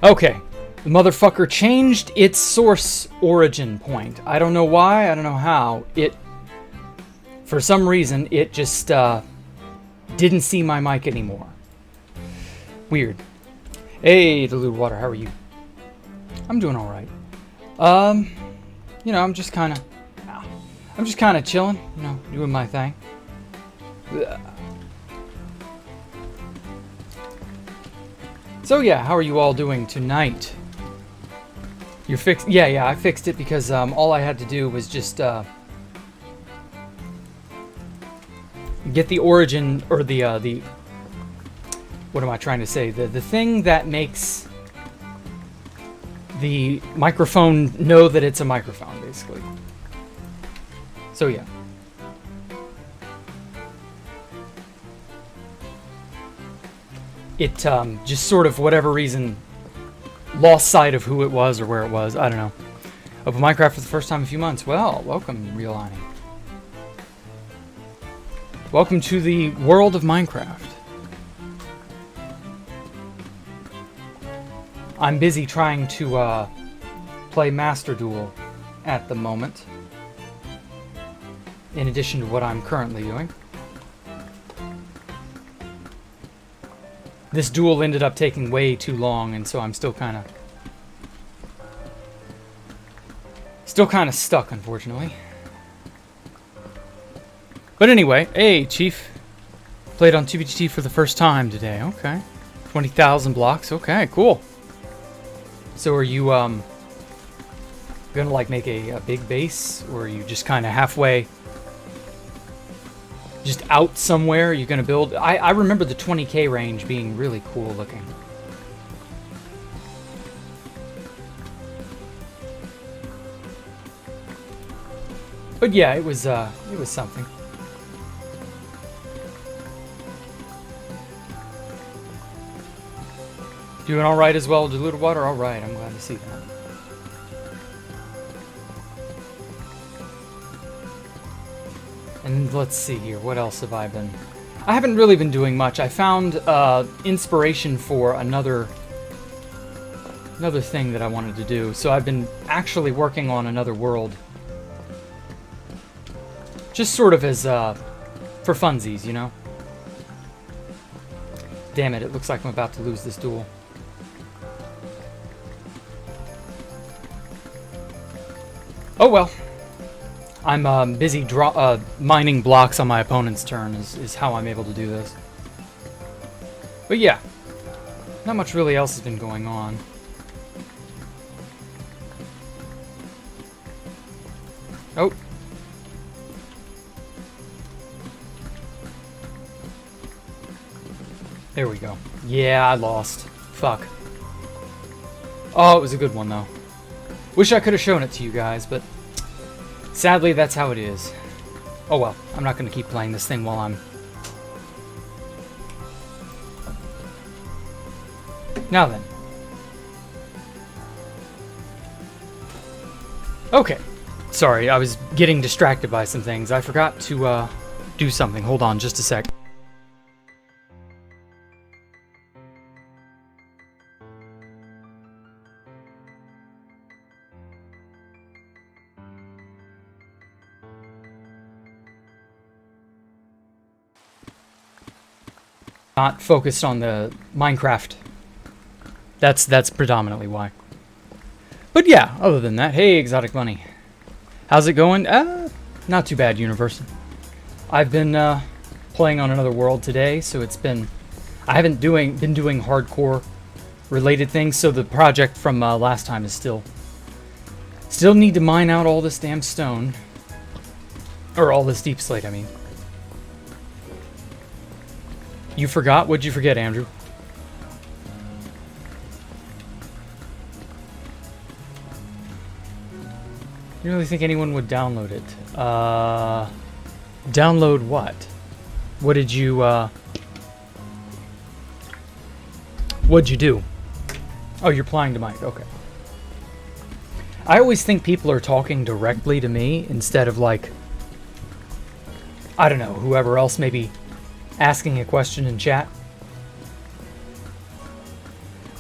Okay. The motherfucker changed its source origin point. I don't know why, I don't know how. For some reason, it just didn't see my mic anymore. Weird. Hey, Dilute Water, how are you? I'm doing alright. You know, I'm just kind of chilling, you know, doing my thing. So yeah, how are you all doing tonight? You're fixed? Yeah, I fixed it because all I had to do was just get the origin, or the what am I trying to say? The thing that makes the microphone know that it's a microphone, basically. So yeah. It just sort of, whatever reason, lost sight of who it was or where it was. I don't know. Open Minecraft for the first time in a few months. Well, welcome, Realani. Welcome to the world of Minecraft. I'm busy trying to play Master Duel at the moment, in addition to what I'm currently doing. This duel ended up taking way too long, and so I'm still kind of stuck, unfortunately. But anyway, hey, Chief. Played on TBGT for the first time today. Okay. 20,000 blocks. Okay, cool. So are you gonna like make a big base, or are you just kind of halfway, just out somewhere? Are you gonna build? I remember the 20k range being really cool looking. But yeah, it was something. Doing all right as well, Diluted Water? All right, I'm glad to see that. And let's see here, what else have I been... I haven't really been doing much. I found inspiration for another thing that I wanted to do. So I've been actually working on another world. Just sort of as, for funsies, you know? Damn it, it looks like I'm about to lose this duel. Oh well. I'm busy mining blocks on my opponent's turn is how I'm able to do this. But yeah, not much really else has been going on. Oh. There we go. Yeah, I lost. Fuck. Oh, it was a good one though. Wish I could have shown it to you guys, but sadly, that's how it is. Oh well, I'm not going to keep playing this thing while I'm... Now then. Okay. Sorry, I was getting distracted by some things. I forgot to do something. Hold on just a sec. Not focused on the Minecraft. That's predominantly why. But yeah, other than that, hey, Exotic Bunny. How's it going? Not too bad, Universal. I've been playing on another world today, so it's been... I haven't been doing hardcore related things, so the project from last time is still need to mine out all this damn stone. Or all this deep slate, I mean. You forgot? What'd you forget, Andrew? You really think anyone would download it? Download what? What did you, what'd you do? Oh, you're applying to Mike. Okay. I always think people are talking directly to me instead of, like, I don't know, whoever else maybe asking a question in chat.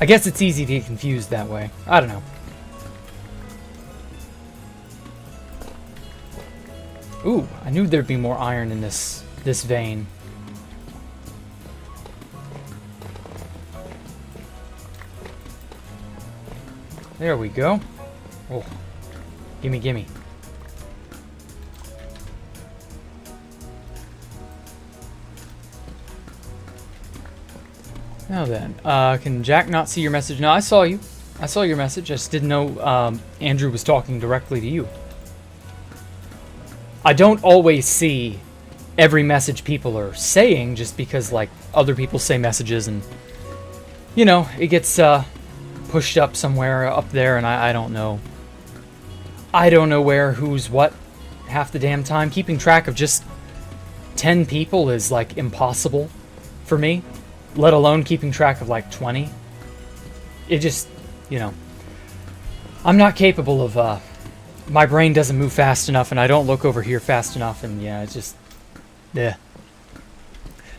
I guess it's easy to get confused that way. I don't know. Ooh, I knew there'd be more iron in this vein. There we go. Oh, gimme, gimme. Now then, can Jack not see your message? No, I saw you. I saw your message. I just didn't know Andrew was talking directly to you. I don't always see every message people are saying just because, like, other people say messages and, you know, it gets pushed up somewhere up there and I don't know. I don't know where, who's what half the damn time. Keeping track of just 10 people is, like, impossible for me. Let alone keeping track of like 20. It just, you know, I'm not capable of, my brain doesn't move fast enough and I don't look over here fast enough and yeah, it's just, yeah.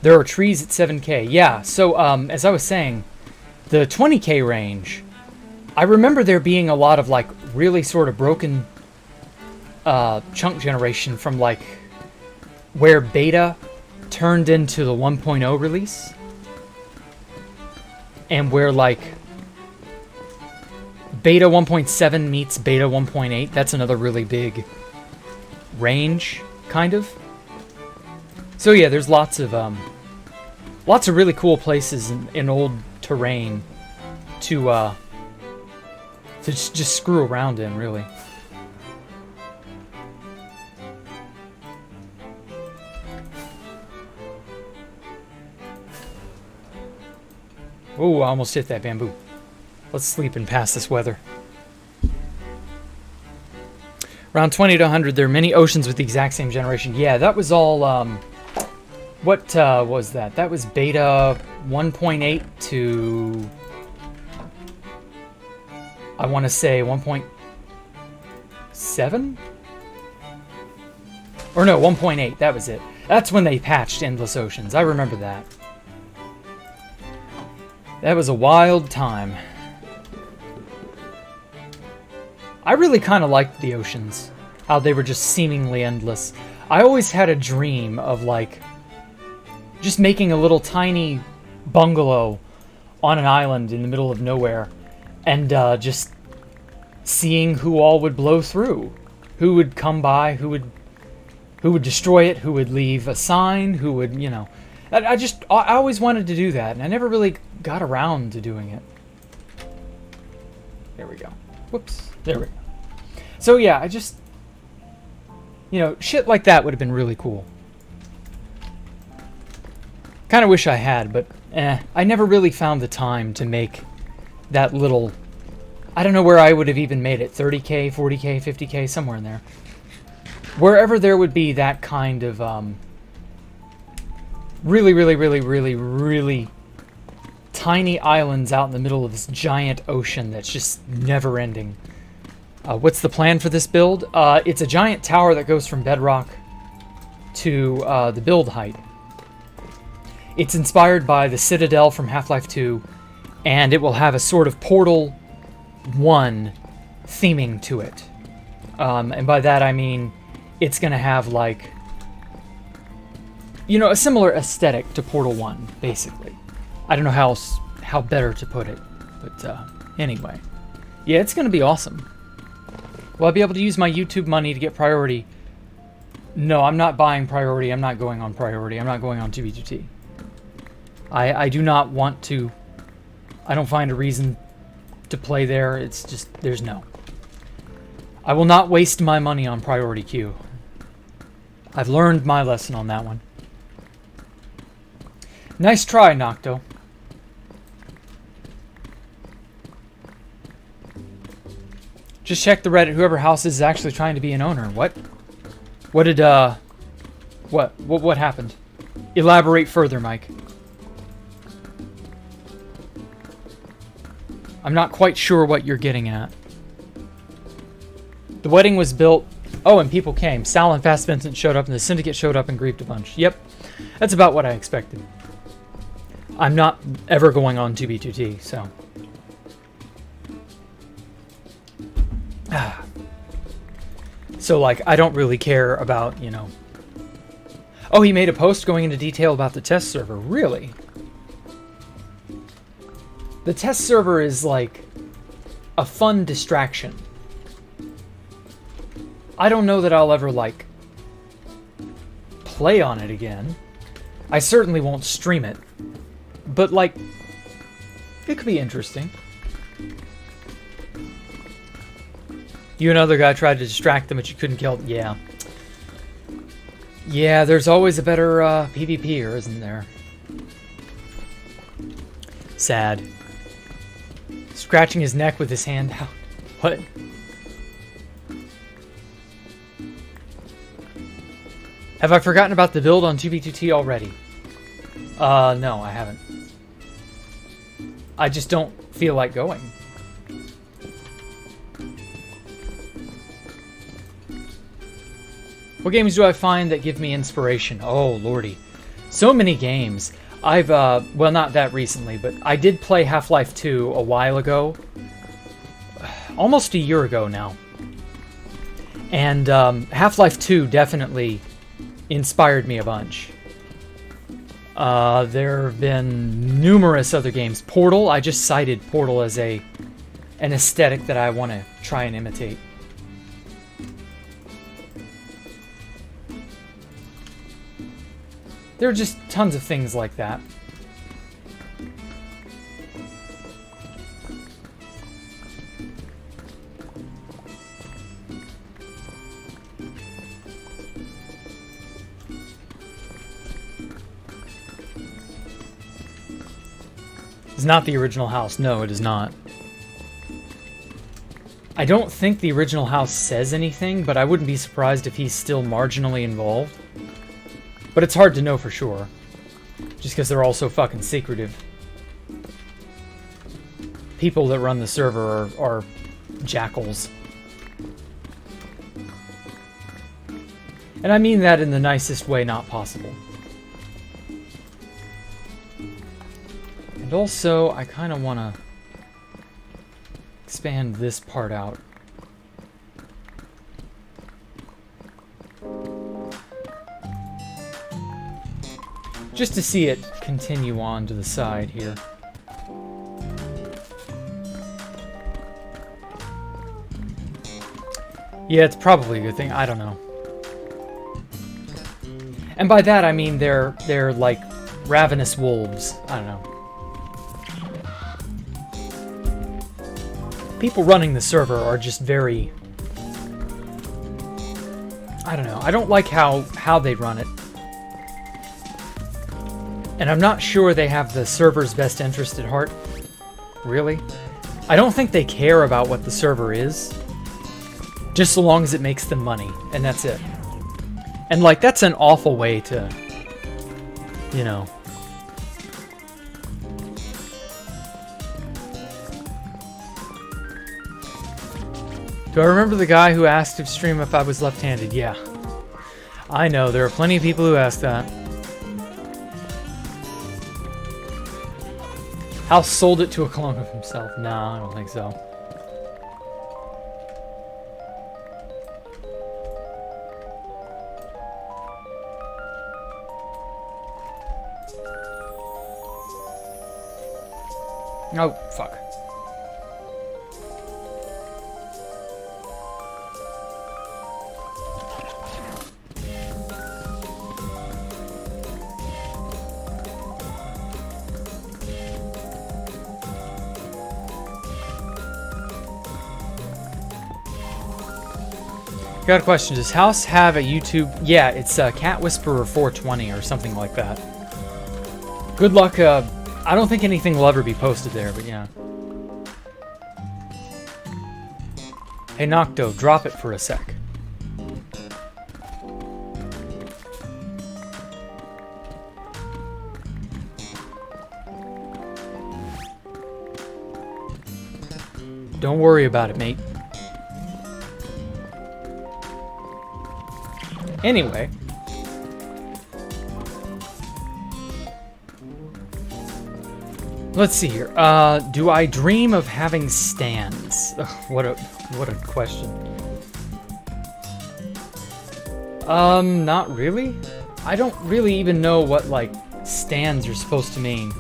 There are trees at 7K. Yeah, so as I was saying, the 20K range, I remember there being a lot of like really sort of broken chunk generation from like where beta turned into the 1.0 release. And where, like, beta 1.7 meets beta 1.8, that's another really big range, kind of. So yeah, there's lots of really cool places in old terrain to just screw around in, really. Oh, I almost hit that bamboo. Let's sleep and pass this weather. Around 20 to 100, there are many oceans with the exact same generation. Yeah, that was all, what was that? That was beta 1.8 to, I want to say 1.7? Or no, 1.8, that was it. That's when they patched Endless Oceans. I remember that. That was a wild time. I really kind of liked the oceans. How they were just seemingly endless. I always had a dream of, like, just making a little tiny bungalow on an island in the middle of nowhere. And just seeing who all would blow through. Who would come by, who would destroy it, who would leave a sign, who would, you know... I always wanted to do that, and I never really got around to doing it. There we go. Whoops. There we go. So yeah, I just... You know, shit like that would have been really cool. Kind of wish I had, but I never really found the time to make that little... I don't know where I would have even made it. 30K, 40K, 50K, somewhere in there. Wherever there would be that kind of... really tiny islands out in the middle of this giant ocean that's just never ending. What's the plan for this build? It's a giant tower that goes from bedrock to the build height. It's inspired by the Citadel from Half-Life 2, and it will have a sort of Portal 1 theming to it. And by that I mean it's going to have, like, you know, a similar aesthetic to Portal 1, basically. I don't know how better to put it, but anyway. Yeah, it's going to be awesome. Will I be able to use my YouTube money to get priority? No, I'm not buying priority. I'm not going on priority. I'm not going on 2B2T. I do not want to. I don't find a reason to play there. It's just, there's no. I will not waste my money on priority queue. I've learned my lesson on that one. Nice try, Nocto. Just check the Reddit. Whoever house is actually trying to be an owner. What? What did, What happened? Elaborate further, Mike. I'm not quite sure what you're getting at. The wedding was built... Oh, and people came. Sal and Fast Vincent showed up, and the Syndicate showed up and griefed a bunch. Yep. That's about what I expected. I'm not ever going on 2B2T, so... So, like, I don't really care about, you know... Oh, he made a post going into detail about the test server. Really? The test server is, like, a fun distraction. I don't know that I'll ever, like, play on it again. I certainly won't stream it. But, like, it could be interesting. You and another guy tried to distract them, but you couldn't kill them. Yeah. Yeah, there's always a better PvPer, isn't there? Sad. Scratching his neck with his hand out. What? Have I forgotten about the build on 2v2t already? No, I haven't. I just don't feel like going. What games do I find that give me inspiration? Oh, lordy. So many games. I've, well, not that recently, but I did play Half-Life 2 a while ago. Almost a year ago now. And Half-Life 2 definitely inspired me a bunch. There have been numerous other games. Portal, I just cited Portal as an aesthetic that I want to try and imitate. There are just tons of things like that. It's not the original house. No, it is not. I don't think the original house says anything, but I wouldn't be surprised if he's still marginally involved. But it's hard to know for sure. Just because they're all so fucking secretive. People that run the server are jackals. And I mean that in the nicest way not possible. And also, I kind of want to expand this part out. Just to see it continue on to the side here. Yeah, it's probably a good thing. I don't know. And by that I mean they're like ravenous wolves. I don't know. People running the server are just very... I don't know. I don't like how they run it. And I'm not sure they have the server's best interest at heart. Really? I don't think they care about what the server is. Just so long as it makes them money. And that's it. And, like, that's an awful way to... You know... Do I remember the guy who asked to stream if I was left-handed? Yeah. I know, there are plenty of people who ask that. House sold it to a clone of himself. No, I don't think so. Oh, fuck. Got a question. Does House have a YouTube? Yeah, it's Cat Whisperer 420 or something like that. Good luck. I don't think anything will ever be posted there, but yeah. Hey, Nocto, drop it for a sec. Don't worry about it, mate. Anyway. Let's see here. Do I dream of having stands? Ugh, what a question. Not really. I don't really even know what, like, stands are supposed to mean.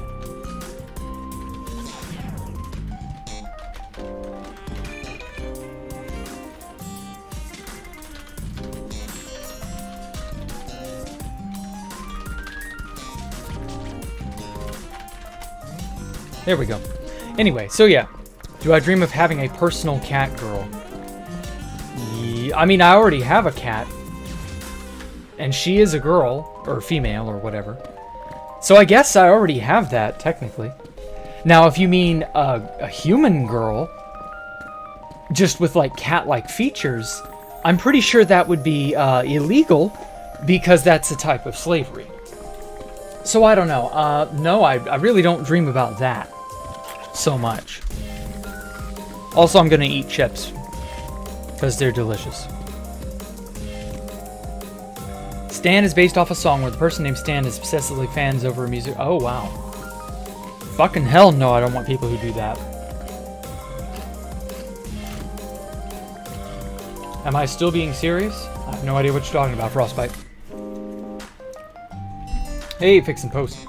There we go. Anyway, so yeah. Do I dream of having a personal cat girl? I mean, I already have a cat. And she is a girl, or female, or whatever. So I guess I already have that, technically. Now, if you mean a human girl, just with, like, cat-like features, I'm pretty sure that would be illegal, because that's a type of slavery. So I don't know. No, I really don't dream about that so much. Also, I'm gonna eat chips, because they're delicious. Stan is based off a song where the person named Stan is obsessively fans over music. Oh, wow. Fucking hell no, I don't want people who do that. Am I still being serious? I have no idea what you're talking about, Frostbite. Hey, Fix and Post.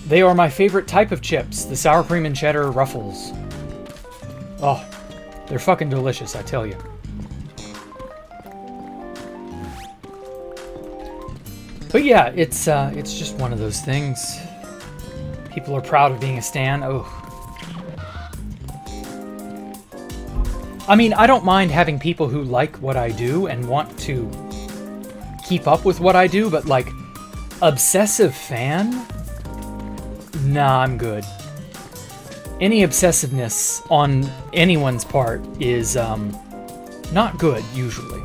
They are my favorite type of chips, the sour cream and cheddar Ruffles. Oh, they're fucking delicious, I tell you. But yeah, it's just one of those things. People are proud of being a stan. Oh. I mean, I don't mind having people who like what I do and want to keep up with what I do, but like, obsessive fan? Nah, I'm good. Any obsessiveness on anyone's part is not good, usually.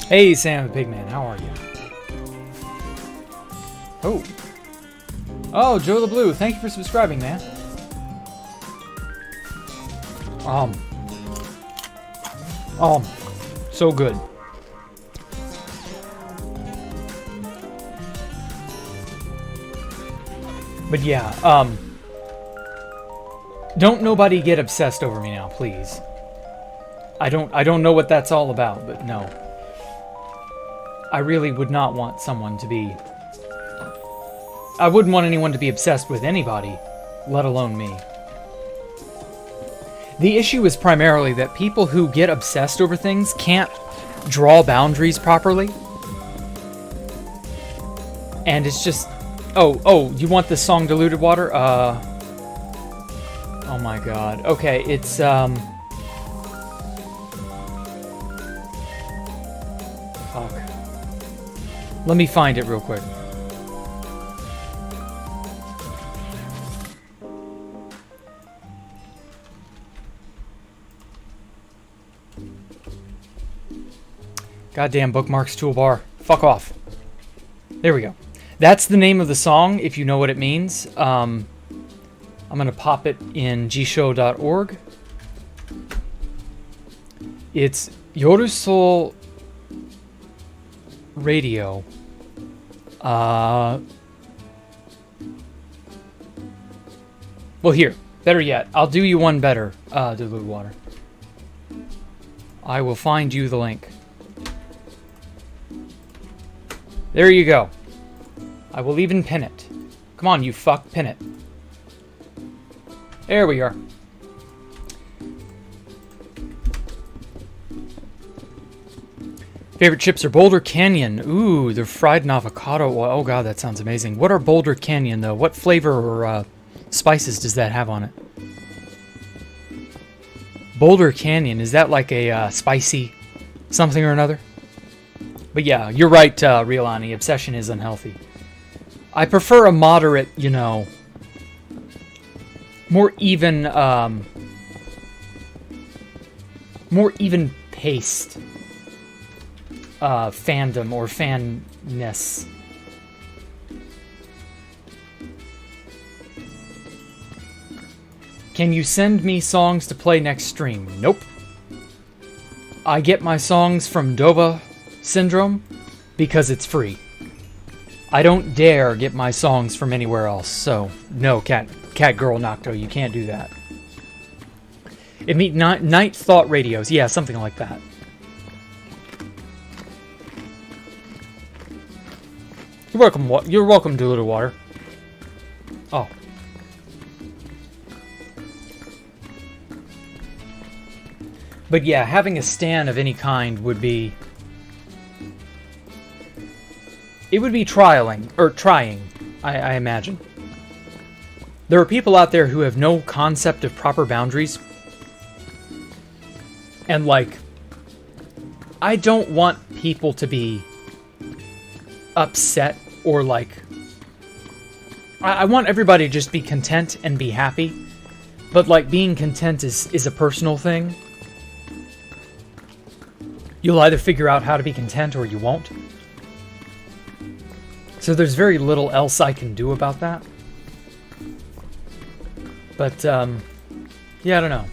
Hey, Sam the Pigman, how are you? Oh. Oh, Joe the Blue, thank you for subscribing, man. So good. But yeah, don't nobody get obsessed over me now, please. I don't know what that's all about, but no. I really would not want someone to be... I wouldn't want anyone to be obsessed with anybody, let alone me. The issue is primarily that people who get obsessed over things can't draw boundaries properly. And it's just... Oh, you want this song Diluted Water? Oh my god. Okay, it's, Fuck. Let me find it real quick. Goddamn bookmarks toolbar. Fuck off. There we go. That's the name of the song, if you know what it means. I'm going to pop it in gshow.org. It's Yorusol Radio. Well, here. Better yet. I'll do you one better, Diluted Water. I will find you the link. There you go. I will even pin it. Come on, you fuck, pin it. There we are. Favorite chips are Boulder Canyon. Ooh, they're fried in avocado oil. Oh god, that sounds amazing. What are Boulder Canyon, though? What flavor or spices does that have on it? Boulder Canyon, is that like a spicy something or another? But yeah, you're right, Riolani. Obsession is unhealthy. I prefer a moderate, you know, more even paced fandom or fanness. Can you send me songs to play next stream? Nope. I get my songs from DOVA-Syndrome because it's free. I don't dare get my songs from anywhere else. So no, cat girl Nocto, you can't do that. It means night thought radios. Yeah, something like that. You're welcome to Little Water. Oh. But yeah, having a stan of any kind would be... It would be trying, I imagine. There are people out there who have no concept of proper boundaries. And, like, I don't want people to be upset or, like... I want everybody to just be content and be happy. But, like, being content is a personal thing. You'll either figure out how to be content or you won't. So there's very little else I can do about that. But, yeah, I don't know.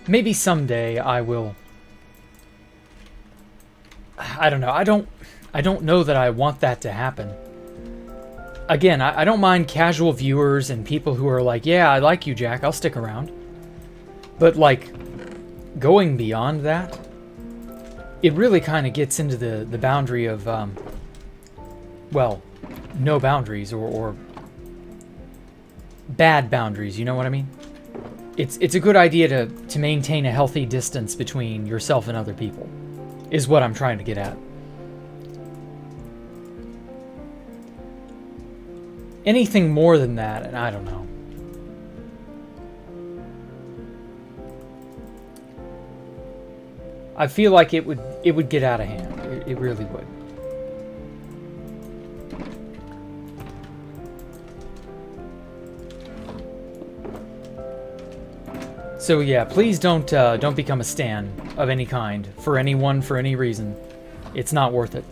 Maybe someday I will... I don't know. I don't know that I want that to happen. Again, I don't mind casual viewers and people who are like, yeah, I like you, Jack, I'll stick around. But, like, going beyond that, it really kind of gets into the boundary of, well, no boundaries or bad boundaries, you know what I mean? It's a good idea to maintain a healthy distance between yourself and other people, is what I'm trying to get at. Anything more than that, and I don't know. I feel like it would get out of hand. It really would. So yeah, please don't become a stan of any kind for anyone for any reason. It's not worth it.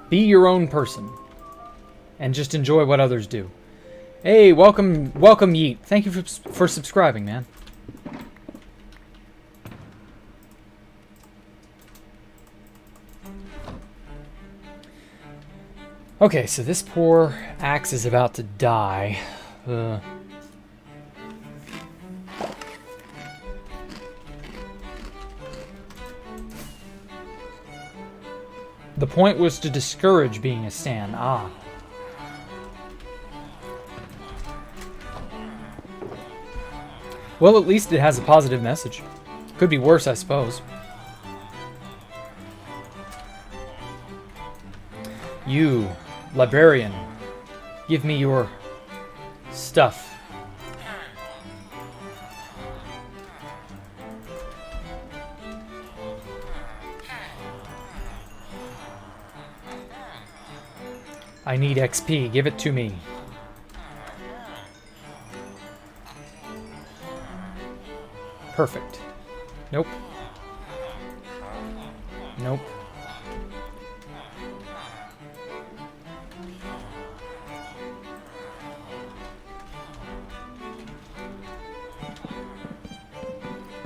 Be your own person. And just enjoy what others do. Hey, welcome Yeet. Thank you for subscribing, man. Okay, so this poor axe is about to die. The point was to discourage being a stan. Ah. Well, at least it has a positive message. Could be worse, I suppose. You, librarian, give me your stuff. I need XP. Give it to me. Perfect. Nope. Nope.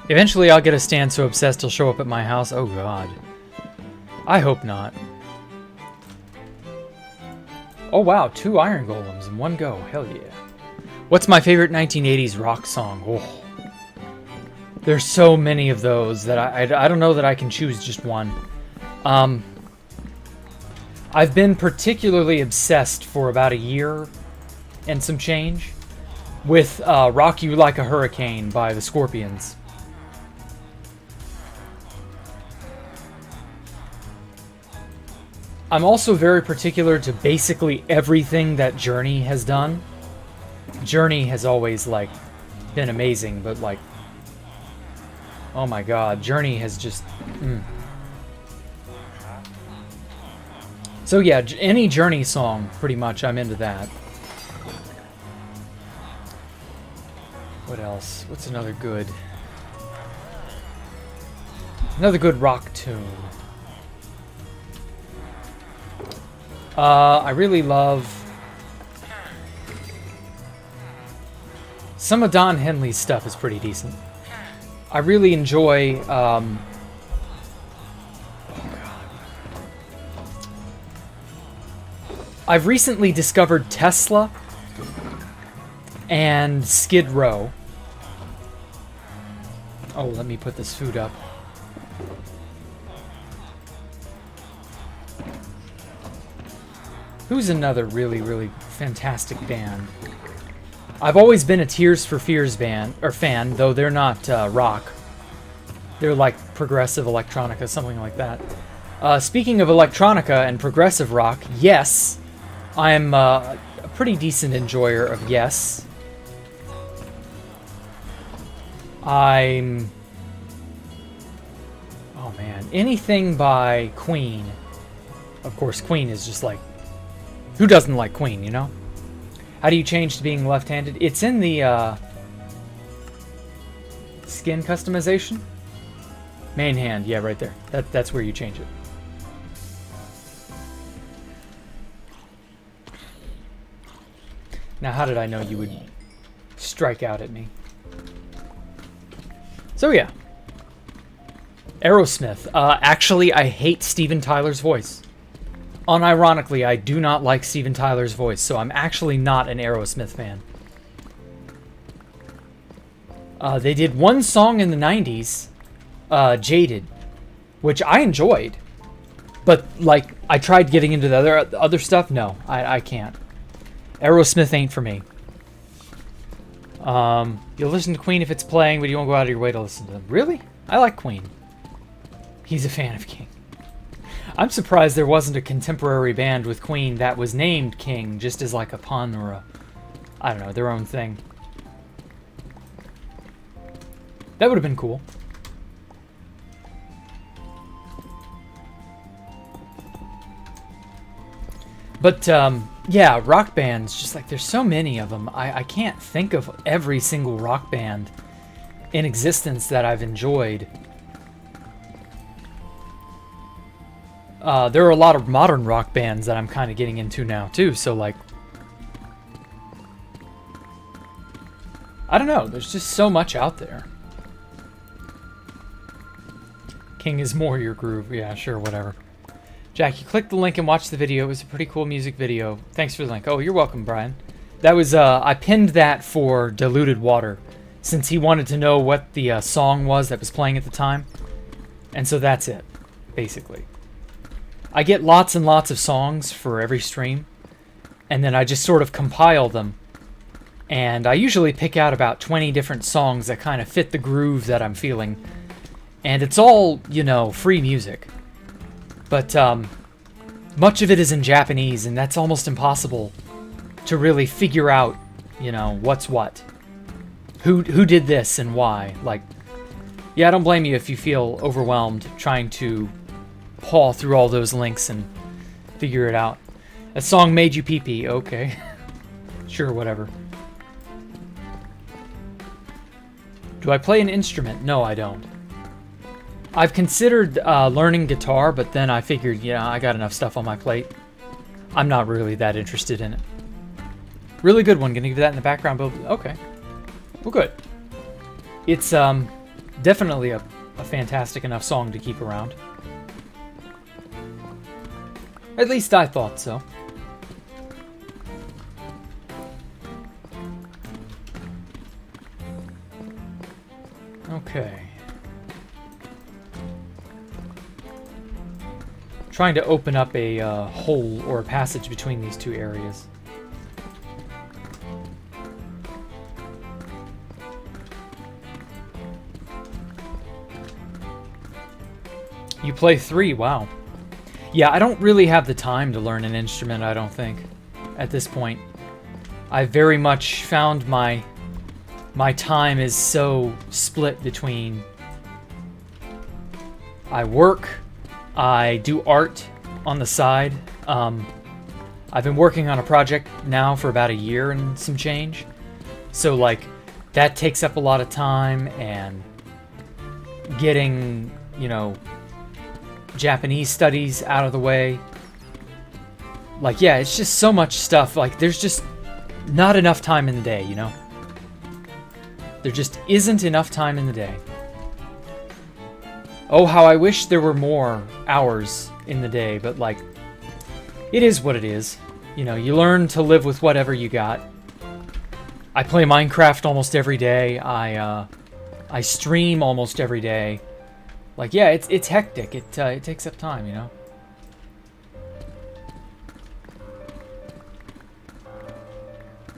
Eventually I'll get a stan so obsessed he'll show up at my house. Oh god. I hope not. Oh wow, 2 iron golems in one go. Hell yeah. What's my favorite 1980s rock song? Oh. There's so many of those that I don't know that I can choose just one. I've been particularly obsessed for about a year and some change with Rock You Like a Hurricane by the Scorpions. I'm also very particular to basically everything that Journey has done. Journey has always, like, been amazing, but, like, oh my god, Journey has just... So yeah, any Journey song, pretty much, I'm into that. What else? What's another good... Another good rock tune. I really love some of Don Henley's stuff is pretty decent. I really enjoy I've recently discovered Tesla and Skid Row. Oh, let me put this food up. Who's another really, really fantastic band? I've always been a Tears for Fears fan, though they're not rock. They're like progressive electronica, something like that. Speaking of electronica and progressive rock, Yes. I'm a pretty decent enjoyer of Yes. Oh man, anything by Queen. Of course, Queen is just like, who doesn't like Queen, you know? How do you change to being left-handed? It's in the skin customization. Main hand, yeah, right there. That's where you change it. Now, how did I know you would strike out at me? So yeah. Aerosmith. Actually, I hate Steven Tyler's voice. Unironically, I do not like Steven Tyler's voice, so I'm actually not an Aerosmith fan. They did one song in the 90s, Jaded, which I enjoyed. But, like, I tried getting into the other stuff. No, I can't. Aerosmith ain't for me. You'll listen to Queen if it's playing, but you won't go out of your way to listen to them. Really? I like Queen. He's a fan of King. I'm surprised there wasn't a contemporary band with Queen that was named King, just as like a pun or a, I don't know, their own thing. That would have been cool. But, yeah, rock bands, just like there's so many of them. I can't think of every single rock band in existence that I've enjoyed. There are a lot of modern rock bands that I'm kind of getting into now, too. So, like, I don't know. There's just so much out there. King is more your groove. Yeah, sure, whatever. Jack, you clicked the link and watched the video. It was a pretty cool music video. Thanks for the link. Oh, you're welcome, Brian. That was, I pinned that for Diluted Water, since he wanted to know what the song was that was playing at the time. And so that's it, basically. I get lots and lots of songs for every stream, and then I just sort of compile them. And I usually pick out about 20 different songs that kind of fit the groove that I'm feeling. And it's all, you know, free music. But much of it is in Japanese, and that's almost impossible to really figure out, you know, what's what. Who did this and why. Like, yeah, I don't blame you if you feel overwhelmed trying to paw through all those links and figure it out. That song made you pee-pee. Okay. Sure, whatever. Do I play an instrument? No, I don't. I've considered learning guitar, but then I figured, yeah, I got enough stuff on my plate. I'm not really that interested in it. Really good one. Gonna give that in the background, but okay. Well, good. It's definitely a fantastic enough song to keep around. At least I thought so. Okay. Trying to open up a hole or a passage between these two areas. You play 3, wow. Yeah, I don't really have the time to learn an instrument, I don't think, at this point. I very much found my time is so split between I work, I do art on the side. I've been working on a project now for about a year and some change. So, like, that takes up a lot of time, and getting, you know, Japanese studies out of the way. Like, yeah, it's just so much stuff. Like, there's just not enough time in the day, you know? There just isn't enough time in the day. Oh, how I wish there were more hours in the day, but, like, it is what it is. You know, you learn to live with whatever you got. I play Minecraft almost every day. I stream almost every day. Like, yeah, it's hectic. It takes up time, you know?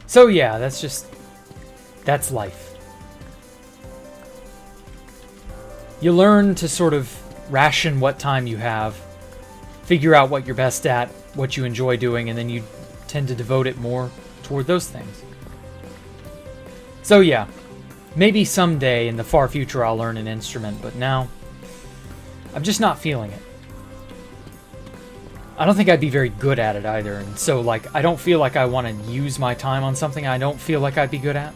So, yeah, that's life. You learn to sort of ration what time you have, figure out what you're best at, what you enjoy doing, and then you tend to devote it more toward those things. So, yeah, maybe someday in the far future I'll learn an instrument, but now I'm just not feeling it. I don't think I'd be very good at it either, and so, like, I don't feel like I want to use my time on something I don't feel like I'd be good at.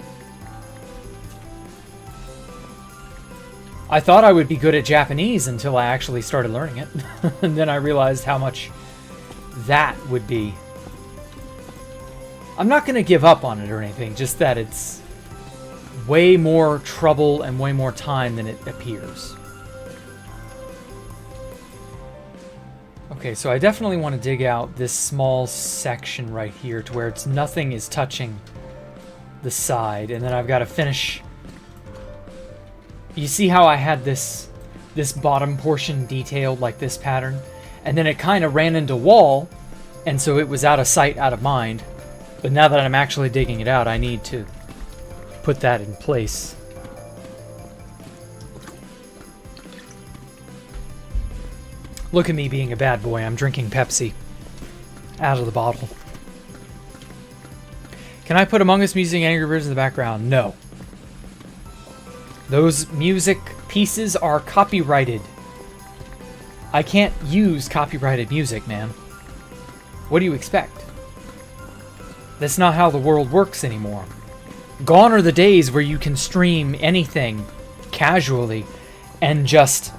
I thought I would be good at Japanese until I actually started learning it, and then I realized how much that would be. I'm not going to give up on it or anything, just that it's way more trouble and way more time than it appears. Okay, so I definitely want to dig out this small section right here to where it's nothing is touching the side, and then I've got to finish. You see how I had this bottom portion detailed like this pattern, and then it kind of ran into wall, and so it was out of sight, out of mind. But now that I'm actually digging it out, I need to put that in place. Look at me being a bad boy. I'm drinking Pepsi out of the bottle. Can I put Among Us music and Angry Birds in the background? No. Those music pieces are copyrighted. I can't use copyrighted music, man. What do you expect? That's not how the world works anymore. Gone are the days where you can stream anything casually and just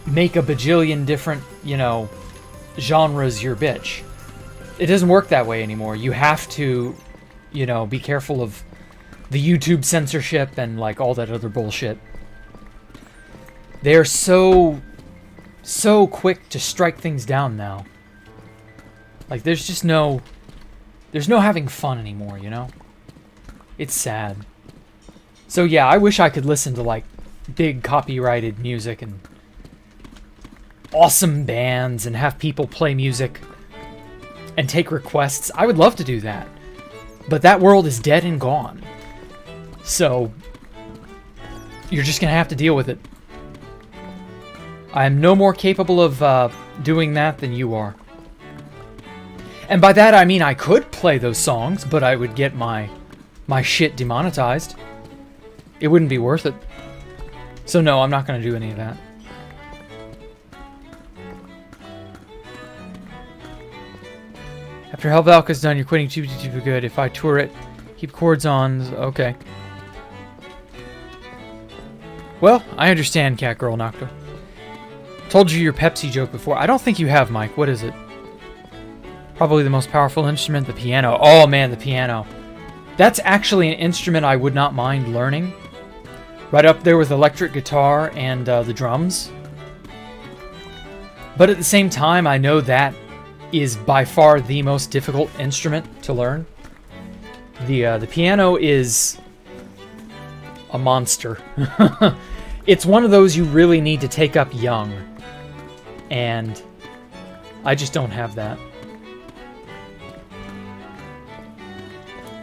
make a bajillion different, you know, genres your bitch. It doesn't work that way anymore. You have to, you know, be careful of the YouTube censorship and, like, all that other bullshit. They're so quick to strike things down now. Like, there's no having fun anymore, you know? It's sad. So yeah, I wish I could listen to, like, big copyrighted music and awesome bands and have people play music and take requests. I would love to do that. But that world is dead and gone. So you're just going to have to deal with it. I am no more capable of doing that than you are. And by that I mean I could play those songs, but I would get my shit demonetized. It wouldn't be worth it. So no, I'm not going to do any of that. After Hellvalka's done, you're quitting too good. If I tour it, keep chords on. Okay. Well, I understand, Catgirl Nocto. Told you your Pepsi joke before. I don't think you have, Mike. What is it? Probably the most powerful instrument, the piano. Oh man, the piano. That's actually an instrument I would not mind learning. Right up there with electric guitar and the drums. But at the same time, I know that is by far the most difficult instrument to learn. The piano is a monster. It's one of those you really need to take up young. And I just don't have that.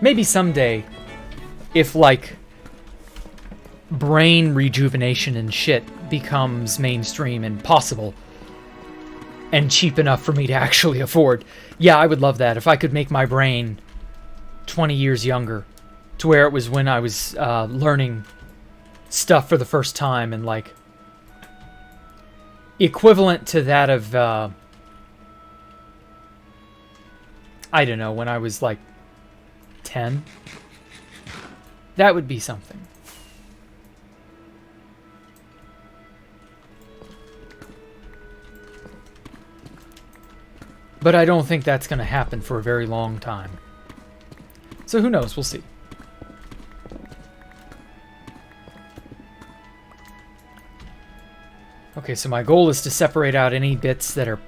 Maybe someday, if, like, brain rejuvenation and shit becomes mainstream and possible and cheap enough for me to actually afford, yeah, I would love that. If I could make my brain 20 years younger to where it was when I was learning stuff for the first time and, like, equivalent to that of, I don't know, when I was, like, 10. That would be something. But I don't think that's going to happen for a very long time. So who knows? We'll see. Okay, so my goal is to separate out any bits that are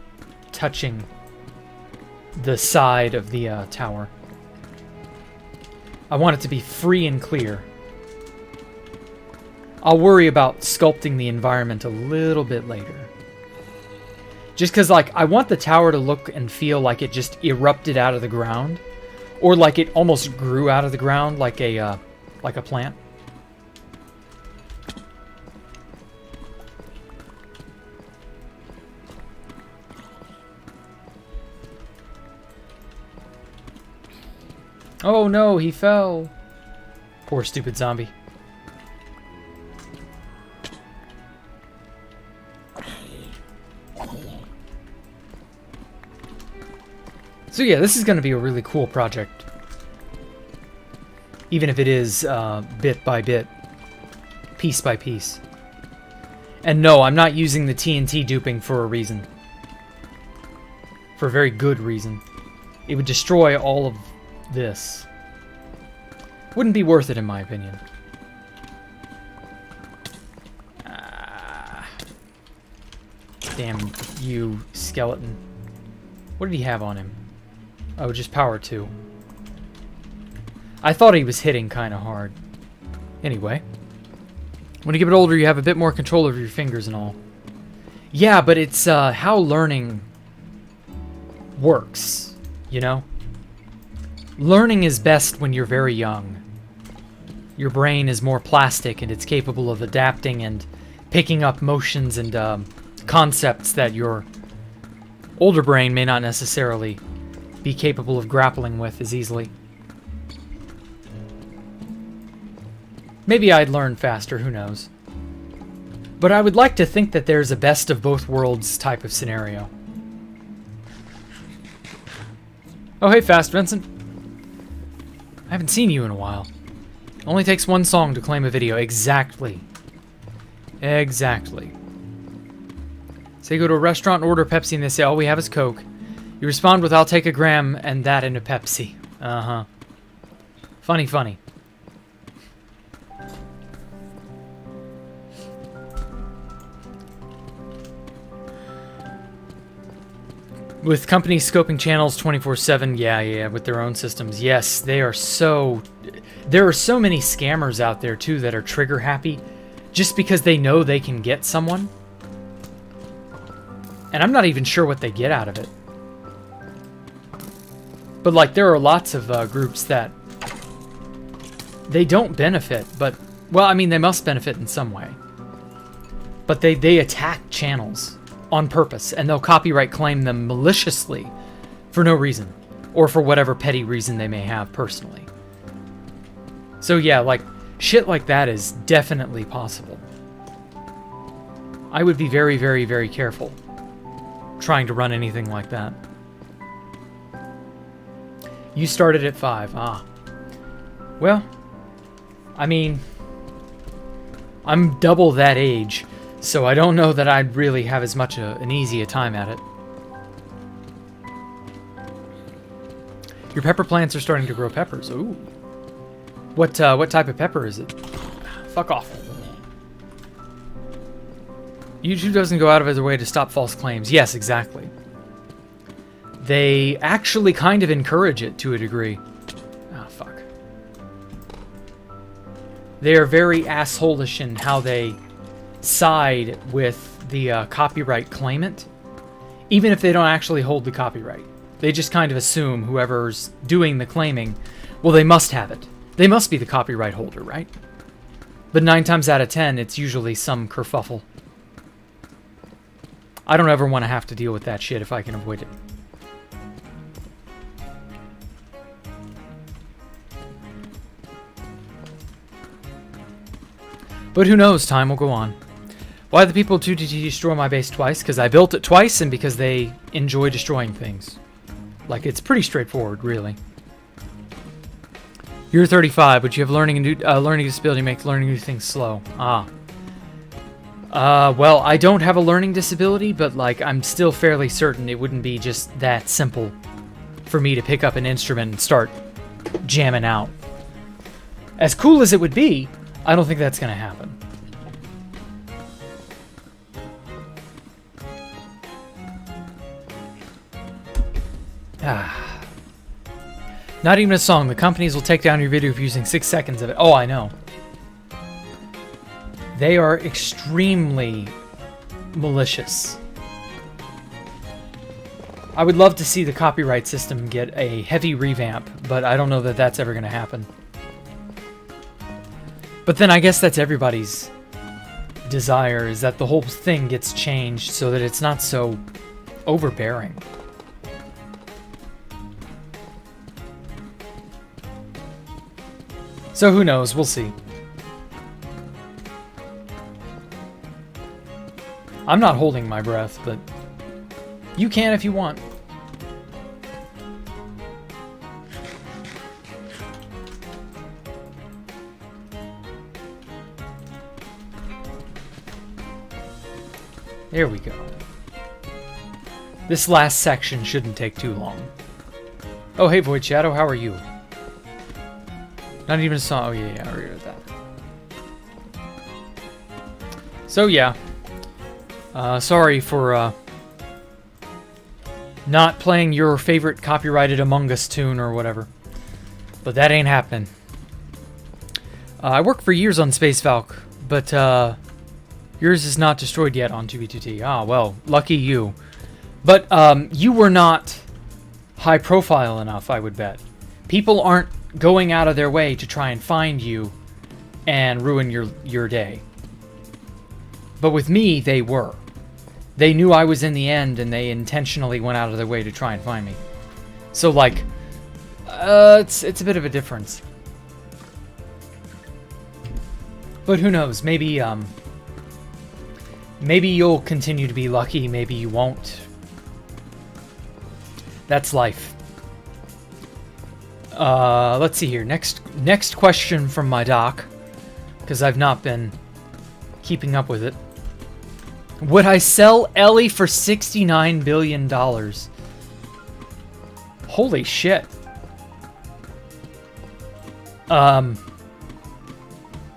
touching the side of the tower. I want it to be free and clear. I'll worry about sculpting the environment a little bit later. Just because, like, I want the tower to look and feel like it just erupted out of the ground. Or like it almost grew out of the ground like a plant. Oh no, he fell. Poor stupid zombie. So yeah, this is going to be a really cool project. Even if it is bit by bit, piece by piece. And no, I'm not using the TNT duping for a reason. For a very good reason. It would destroy all of this. Wouldn't be worth it in my opinion. Damn you, skeleton. What did he have on him? Oh, just power 2. I thought he was hitting kind of hard. Anyway. When you get a bit older, you have a bit more control over your fingers and all. Yeah, but it's how learning works, you know? Learning is best when you're very young. Your brain is more plastic and it's capable of adapting and picking up motions and concepts that your older brain may not necessarily be capable of grappling with as easily. Maybe I'd learn faster, who knows. But I would like to think that there's a best of both worlds type of scenario. Oh hey Fast Vincent. I haven't seen you in a while. Only takes one song to claim a video. Exactly. Exactly. Say you go to a restaurant and order Pepsi and they say all we have is Coke. You respond with I'll take a gram and that in a Pepsi. Uh-huh. Funny, funny. With companies scoping channels 24/7, yeah, with their own systems. Yes, they are so... There are so many scammers out there, too, that are trigger happy just because they know they can get someone. And I'm not even sure what they get out of it. But, like, there are lots of groups that they don't benefit, but... Well, I mean, they must benefit in some way. But they attack channels on purpose, and they'll copyright claim them maliciously for no reason, or for whatever petty reason they may have personally. So yeah, like, shit like that is definitely possible. I would be very, very, very careful trying to run anything like that. You started at 5, ah. Well, I mean, I'm double that age, so I don't know that I'd really have as much an easy a time at it. Your pepper plants are starting to grow peppers. Ooh. What type of pepper is it? Fuck off. YouTube doesn't go out of its way to stop false claims. Yes, exactly. They actually kind of encourage it to a degree. Ah, fuck. They are very asshole-ish in how they side with the copyright claimant, even if they don't actually hold the copyright. They just kind of assume whoever's doing the claiming, well, they must have it. They must be the copyright holder, right? But 9 times out of 10, it's usually some kerfuffle. I don't ever want to have to deal with that shit if I can avoid it. But who knows, time will go on. Why the people to destroy my base twice? Because I built it twice and because they enjoy destroying things. Like, it's pretty straightforward, really. You're 35, but you have learning disability makes learning new things slow. Ah. Well, I don't have a learning disability, but, like, I'm still fairly certain it wouldn't be just that simple for me to pick up an instrument and start jamming out. As cool as it would be, I don't think that's gonna happen. Not even a song. The companies will take down your video for using 6 seconds of it. Oh, I know. They are extremely malicious. I would love to see the copyright system get a heavy revamp, but I don't know that that's ever going to happen. But then I guess that's everybody's desire, is that the whole thing gets changed so that it's not so overbearing. So who knows? We'll see. I'm not holding my breath, but you can if you want. There we go. This last section shouldn't take too long. Oh, hey, Void Shadow, how are you? Not even a song. Oh, yeah, I already read that. So, yeah. Sorry for not playing your favorite copyrighted Among Us tune or whatever. But that ain't happening. I worked for years on Space Valk, but yours is not destroyed yet on 2v2t. Ah, well, lucky you. But you were not high profile enough, I would bet. People aren't going out of their way to try and find you and ruin your day. But with me, they were. They knew I was in the end, and they intentionally went out of their way to try and find me. So, like, it's a bit of a difference. But who knows? Maybe you'll continue to be lucky. Maybe you won't. That's life. Let's see here. Next question from my doc, because I've not been keeping up with it. Would I sell Ellie for $69 billion? Holy shit.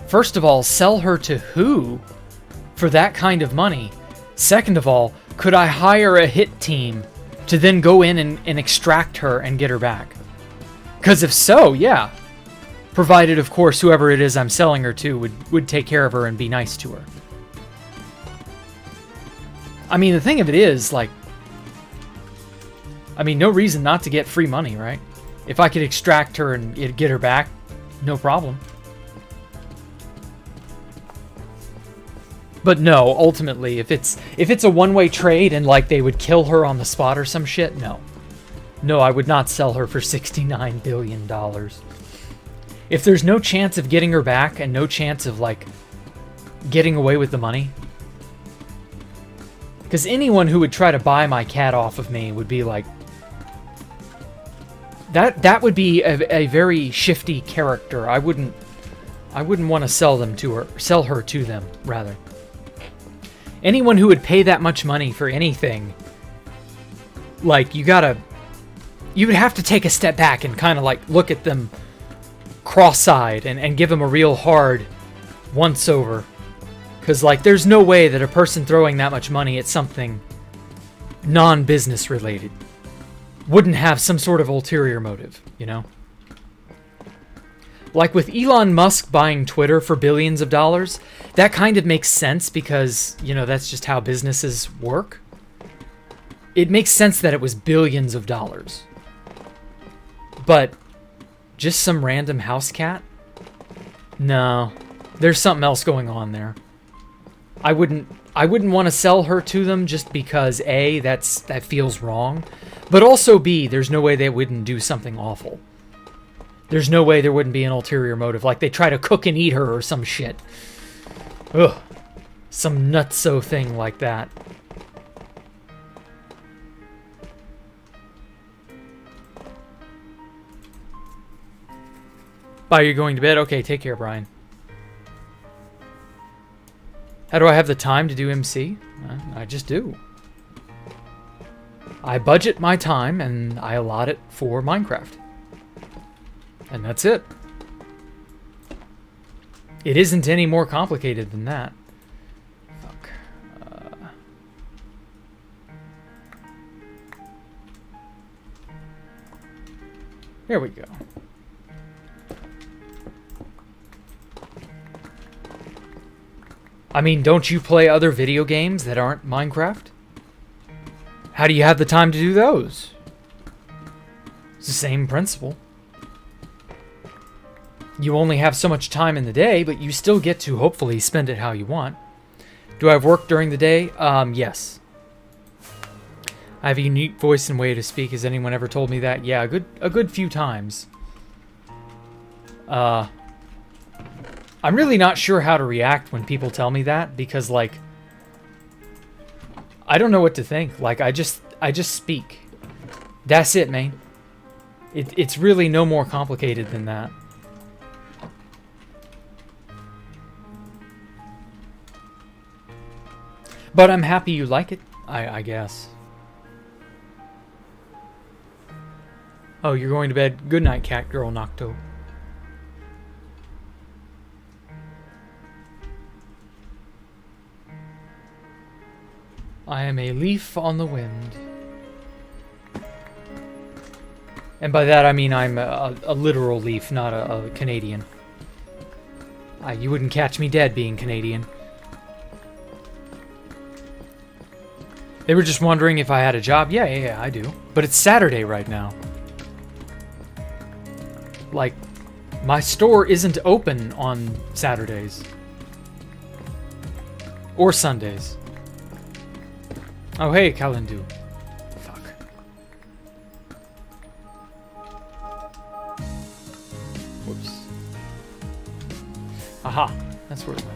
First of all, sell her to who for that kind of money? Second of all, could I hire a hit team to then go in and extract her and get her back? Because if so, yeah. Provided, of course, whoever it is I'm selling her to would take care of her and be nice to her. I mean, the thing of it is, like, I mean, no reason not to get free money, right? If I could extract her and get her back, no problem. But no, ultimately, if it's a one-way trade and, like, they would kill her on the spot or some shit, no. No, I would not sell her for $69 billion. If there's no chance of getting her back and no chance of, like, getting away with the money. Because anyone who would try to buy my cat off of me would be like... That would be a very shifty character. I wouldn't want to sell her to them, rather. Anyone who would pay that much money for anything, like, you would have to take a step back and kind of, like, look at them cross-eyed and give them a real hard once-over. Because, like, there's no way that a person throwing that much money at something non-business related wouldn't have some sort of ulterior motive, you know? Like with Elon Musk buying Twitter for billions of dollars, that kind of makes sense because, you know, that's just how businesses work. It makes sense that it was billions of dollars. But just some random house cat? No. There's something else going on there. I wouldn't want to sell her to them just because A, that feels wrong, but also B, there's no way they wouldn't do something awful. There's no way there wouldn't be an ulterior motive, like they try to cook and eat her or some shit. Ugh. Some nutso thing like that. Bye, you're going to bed? Okay, take care, Brian. How do I have the time to do MC? I just do. I budget my time and I allot it for Minecraft. And that's it. It isn't any more complicated than that. Fuck. There we go. I mean, don't you play other video games that aren't Minecraft? How do you have the time to do those? It's the same principle. You only have so much time in the day, but you still get to hopefully spend it how you want. Do I have work during the day? Yes. I have a unique voice and way to speak. Has anyone ever told me that? Yeah, a good few times. I'm really not sure how to react when people tell me that, because, like, I don't know what to think. Like, I just speak. That's it, man. It's really no more complicated than that. But I'm happy you like it, I guess. Oh, you're going to bed. Good night, cat girl Nocto. I am a leaf on the wind. And by that I mean I'm a literal leaf, not a Canadian. You wouldn't catch me dead being Canadian. They were just wondering if I had a job. Yeah, I do. But it's Saturday right now. Like, my store isn't open on Saturdays. Or Sundays. Oh, hey, Kalindu. Fuck. Whoops. Aha. That's where it went.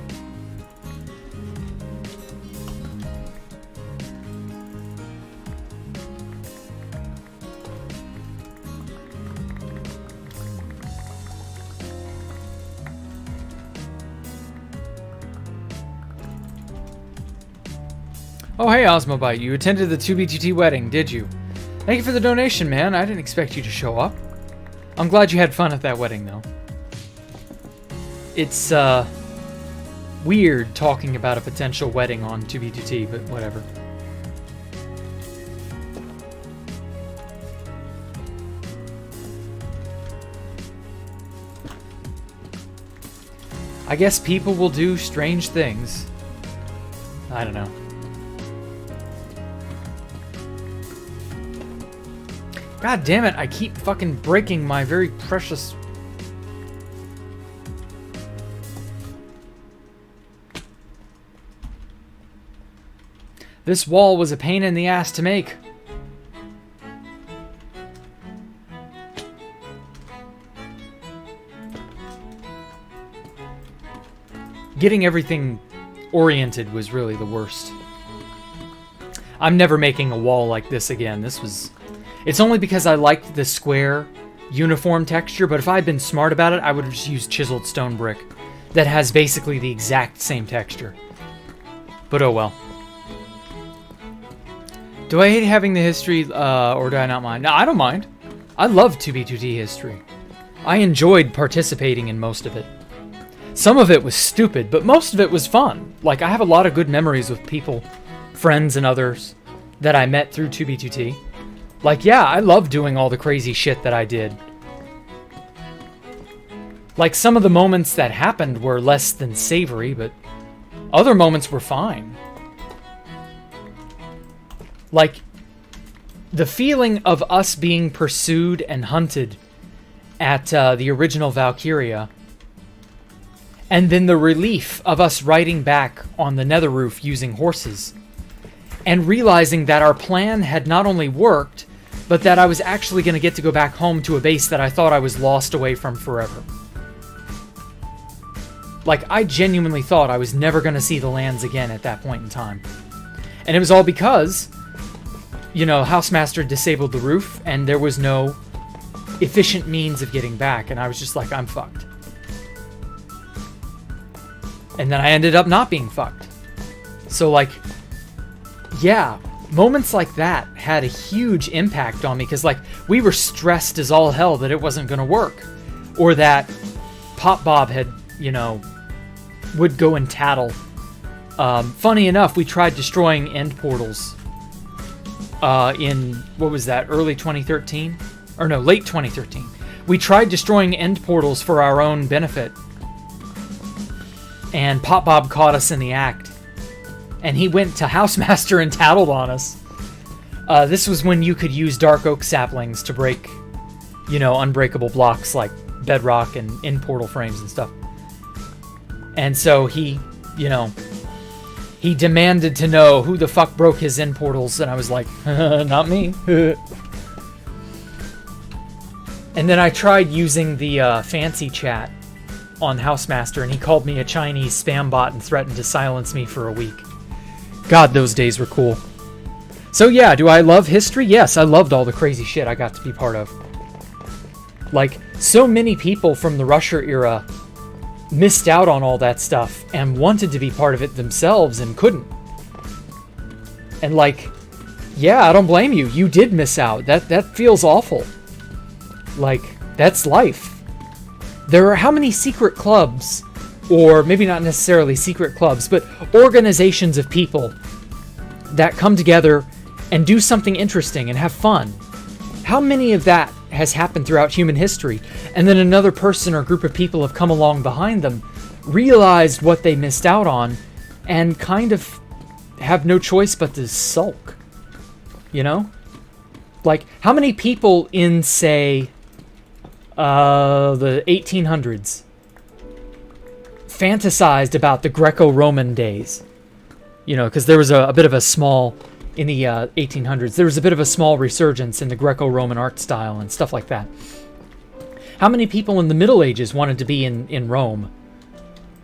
Oh, hey, Osmobite. You attended the 2B2T wedding, did you? Thank you for the donation, man. I didn't expect you to show up. I'm glad you had fun at that wedding, though. It's, weird talking about a potential wedding on 2B2T, but whatever. I guess people will do strange things. I don't know. God damn it, I keep fucking breaking my very precious... This wall was a pain in the ass to make. Getting everything oriented was really the worst. I'm never making a wall like this again. This was... It's only because I liked the square, uniform texture, but if I'd been smart about it, I would have just used chiseled stone brick that has basically the exact same texture. But oh well. Do I hate having the history, or do I not mind? No, I don't mind. I love 2B2T history. I enjoyed participating in most of it. Some of it was stupid, but most of it was fun. Like, I have a lot of good memories with people, friends and others, that I met through 2B2T. Like, yeah, I love doing all the crazy shit that I did. Like, some of the moments that happened were less than savory, but other moments were fine. Like, the feeling of us being pursued and hunted at the original Valkyria, and then the relief of us riding back on the nether roof using horses, and realizing that our plan had not only worked, but that I was actually going to get to go back home to a base that I thought I was lost away from forever. Like, I genuinely thought I was never going to see the lands again at that point in time. And it was all because, you know, Housemaster disabled the roof, and there was no efficient means of getting back, and I was just like, I'm fucked. And then I ended up not being fucked. So, like, yeah, moments like that had a huge impact on me, because, like, we were stressed as all hell that it wasn't going to work, or that Pop Bob had, you know, would go and tattle. Funny enough, we tried destroying end portals in, what was that, early 2013? Or no, late 2013. We tried destroying end portals for our own benefit. And Pop Bob caught us in the act. And he went to Housemaster and tattled on us. This was when you could use dark oak saplings to break, you know, unbreakable blocks like bedrock and end portal frames and stuff. And so he, you know, he demanded to know who the fuck broke his end portals, and I was like, not me. And then I tried using the fancy chat on Housemaster, and he called me a Chinese spam bot and threatened to silence me for a week. God, those days were cool. So yeah, do I love history? Yes, I loved all the crazy shit I got to be part of. Like, so many people from the Russia era missed out on all that stuff and wanted to be part of it themselves and couldn't. And like, yeah, I don't blame you. You did miss out. That feels awful. Like, that's life. There are how many secret clubs, or maybe not necessarily secret clubs, but organizations of people that come together and do something interesting and have fun. How many of that has happened throughout human history? And then another person or group of people have come along behind them, realized what they missed out on, and kind of have no choice but to sulk. You know? Like, how many people in, say, the 1800s fantasized about the Greco-Roman days? You know, because there was a bit of a small, in the 1800s, there was a bit of a small resurgence in the Greco-Roman art style and stuff like that. How many people in the Middle Ages wanted to be in Rome?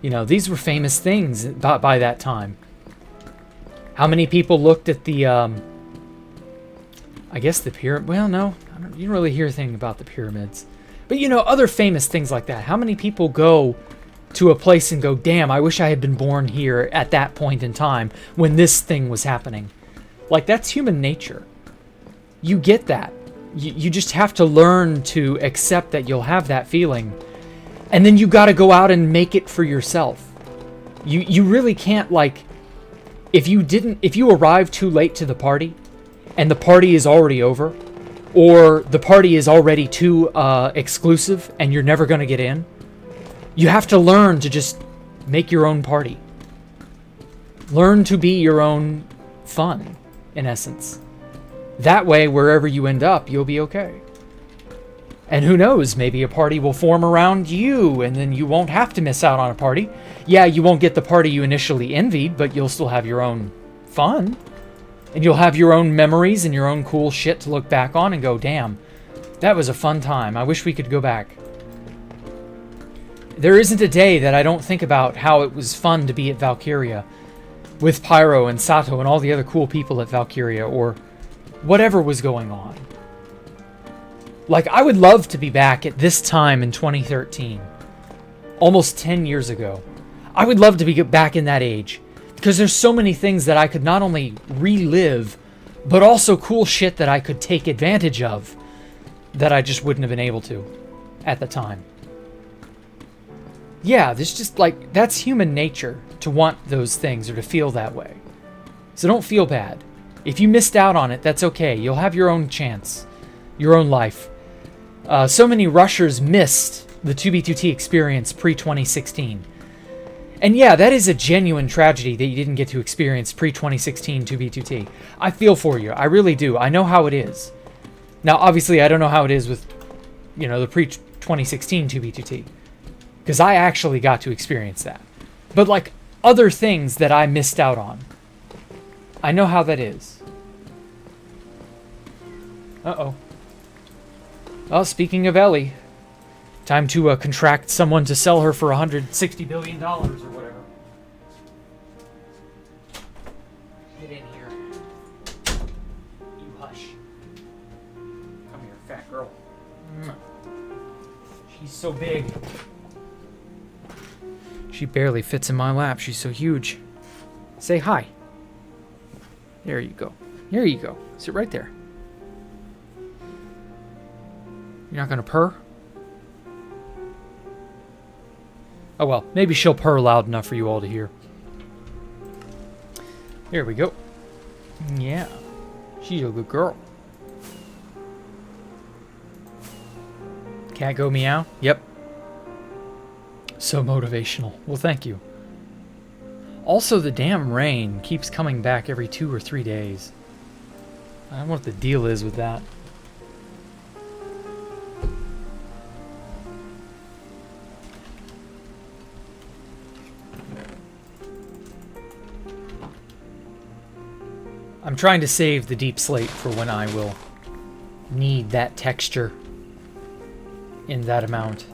You know, these were famous things by that time. How many people looked at the, I guess the pyramid, well, no, you don't really hear anything about the pyramids. But, you know, other famous things like that. How many people go to a place and go, damn, I wish I had been born here at that point in time when this thing was happening? Like, that's human nature. You get that. You just have to learn to accept that you'll have that feeling. And then you got to go out and make it for yourself. You really can't, like, if you arrive too late to the party and the party is already over, or the party is already too exclusive and you're never going to get in, you have to learn to just make your own party. Learn to be your own fun, in essence. That way, wherever you end up, you'll be okay. And who knows, maybe a party will form around you, and then you won't have to miss out on a party. Yeah, you won't get the party you initially envied, but you'll still have your own fun. And you'll have your own memories and your own cool shit to look back on and go, damn, that was a fun time. I wish we could go back. There isn't a day that I don't think about how it was fun to be at Valkyria with Pyro and Sato and all the other cool people at Valkyria, or whatever was going on. Like, I would love to be back at this time in 2013, almost 10 years ago. I would love to be back in that age, because there's so many things that I could not only relive, but also cool shit that I could take advantage of that I just wouldn't have been able to at the time. Yeah, there's just, like, that's human nature to want those things or to feel that way. So don't feel bad. If you missed out on it, that's okay. You'll have your own chance, your own life. So many rushers missed the 2B2T experience pre-2016. And yeah, that is a genuine tragedy that you didn't get to experience pre-2016 2B2T. I feel for you. I really do. I know how it is. Now, obviously, I don't know how it is with, you know, the pre-2016 2B2T. Because I actually got to experience that. But, like, other things that I missed out on, I know how that is. Uh-oh. Well, speaking of Ellie, time to contract someone to sell her for $160 billion or whatever. Get in here. You hush. Come here, fat girl. She's so big. She barely fits in my lap. She's so huge. Say hi. There you go. Here you go. Sit right there. You're not gonna purr? Oh well, maybe she'll purr loud enough for you all to hear. Here we go. Yeah. She's a good girl. Cat go meow? Yep. So motivational. Well, thank you. Also, the damn rain keeps coming back every 2 or 3 days. I don't know what the deal is with that. I'm trying to save the deep slate for when I will need that texture in that amount.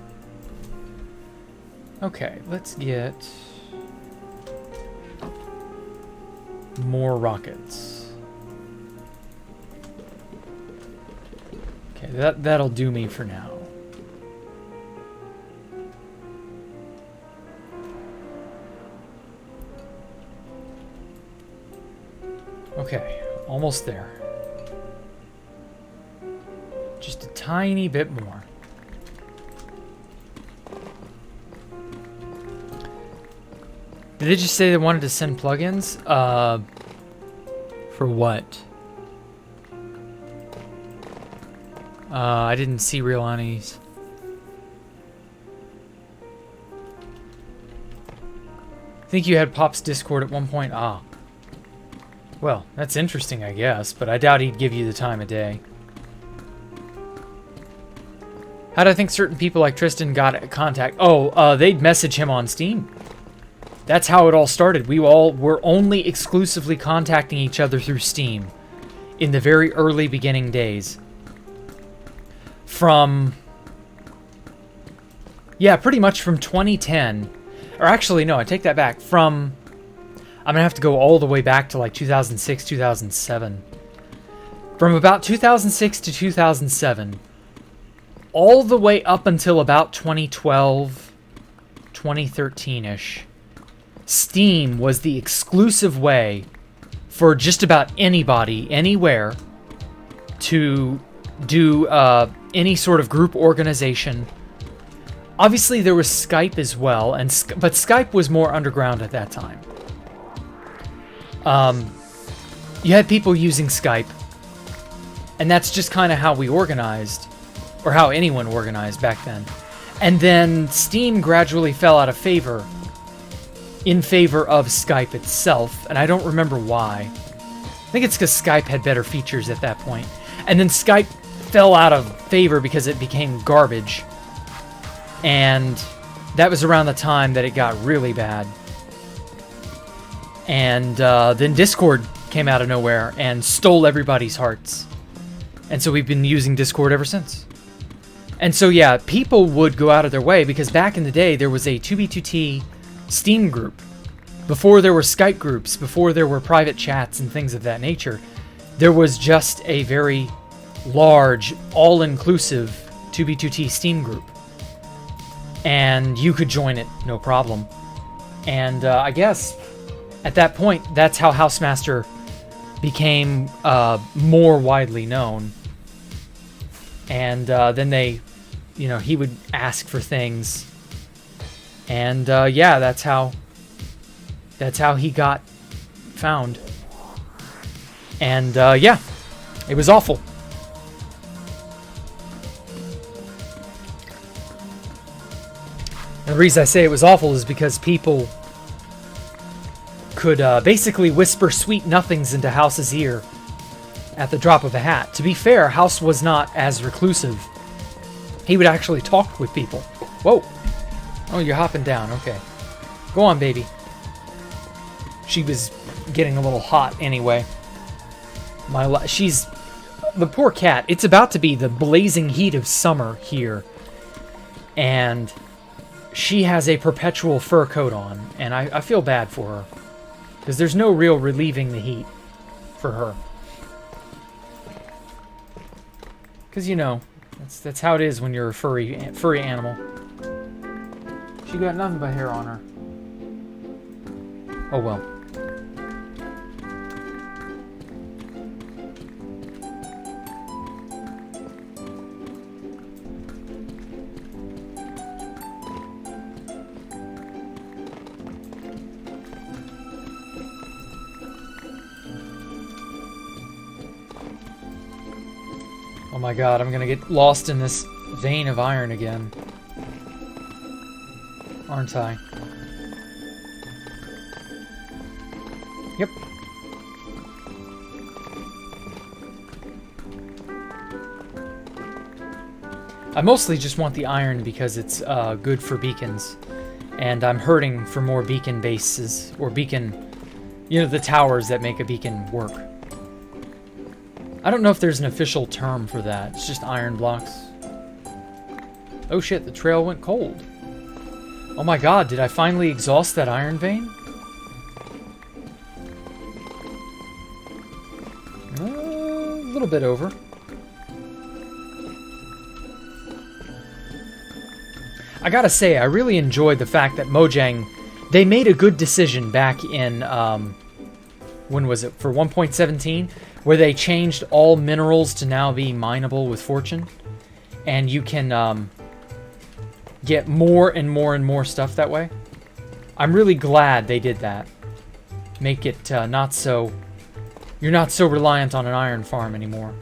Okay, let's get more rockets. Okay, that'll do me for now. Okay, almost there. Just a tiny bit more. Did they just say they wanted to send plugins? For what? I didn't see real Annies. I think you had Pop's Discord at one point. Ah. Well, that's interesting, I guess, but I doubt he'd give you the time of day. How do I think certain people like Tristan got contact? Oh, they'd message him on Steam. That's how it all started. We all were only exclusively contacting each other through Steam in the very early beginning days. Yeah, pretty much from 2010. Or actually, no, I take that back. I'm going to have to go all the way back to like 2006, 2007. From about 2006 to 2007, all the way up until about 2012, 2013-ish, Steam was the exclusive way for just about anybody, anywhere, to do any sort of group organization. Obviously, there was Skype as well, but Skype was more underground at that time. You had people using Skype, and that's just kind of how we organized, or how anyone organized back then. And then Steam gradually fell out of favor in favor of Skype itself, and I don't remember why. I think it's because Skype had better features at that point. And then Skype fell out of favor because it became garbage. And that was around the time that it got really bad. And then Discord came out of nowhere and stole everybody's hearts. And so we've been using Discord ever since. And so yeah, people would go out of their way, because back in the day there was a 2B2T Steam group. Before there were Skype groups, before there were private chats and things of that nature, there was just a very large, all-inclusive 2B2T Steam group. And you could join it, no problem. And I guess at that point, that's how Housemaster became more widely known. And then he would ask for things. And yeah, that's how he got found. And yeah, it was awful. And the reason I say it was awful is because people could basically whisper sweet nothings into House's ear at the drop of a hat. To be fair, House was not as reclusive. He would actually talk with people. Whoa. Oh, you're hopping down. Okay. Go on, baby. She was getting a little hot anyway. She's... The poor cat. It's about to be the blazing heat of summer here. And she has a perpetual fur coat on. And I feel bad for her. Because there's no real relieving the heat for her. Because, you know, that's how it is when you're a furry animal. She got nothing but hair on her. Oh well. my god, I'm gonna get lost in this vein of iron again. Aren't I? Yep. I mostly just want the iron because it's good for beacons. And I'm hurting for more beacon bases, or beacon, you know, the towers that make a beacon work. I don't know if there's an official term for that. It's just iron blocks. Oh shit, the trail went cold. Oh my god, did I finally exhaust that iron vein? A little bit over. I gotta say, I really enjoyed the fact that Mojang, they made a good decision back in, when was it, for 1.17, where they changed all minerals to now be mineable with fortune, and you can get more and more and more stuff that way. I'm really glad they did that. Make it not so, you're not so reliant on an iron farm anymore.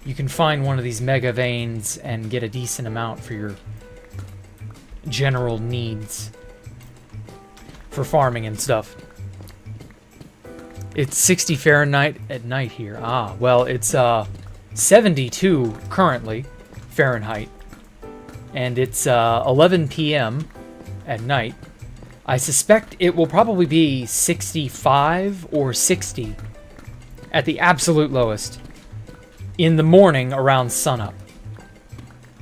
You can find one of these mega veins and get a decent amount for your general needs for farming and stuff. It's 60 Fahrenheit at night here. Ah, well, it's 72 currently Fahrenheit, and it's 11 p.m. at night. I suspect it will probably be 65 or 60 at the absolute lowest in the morning around sunup.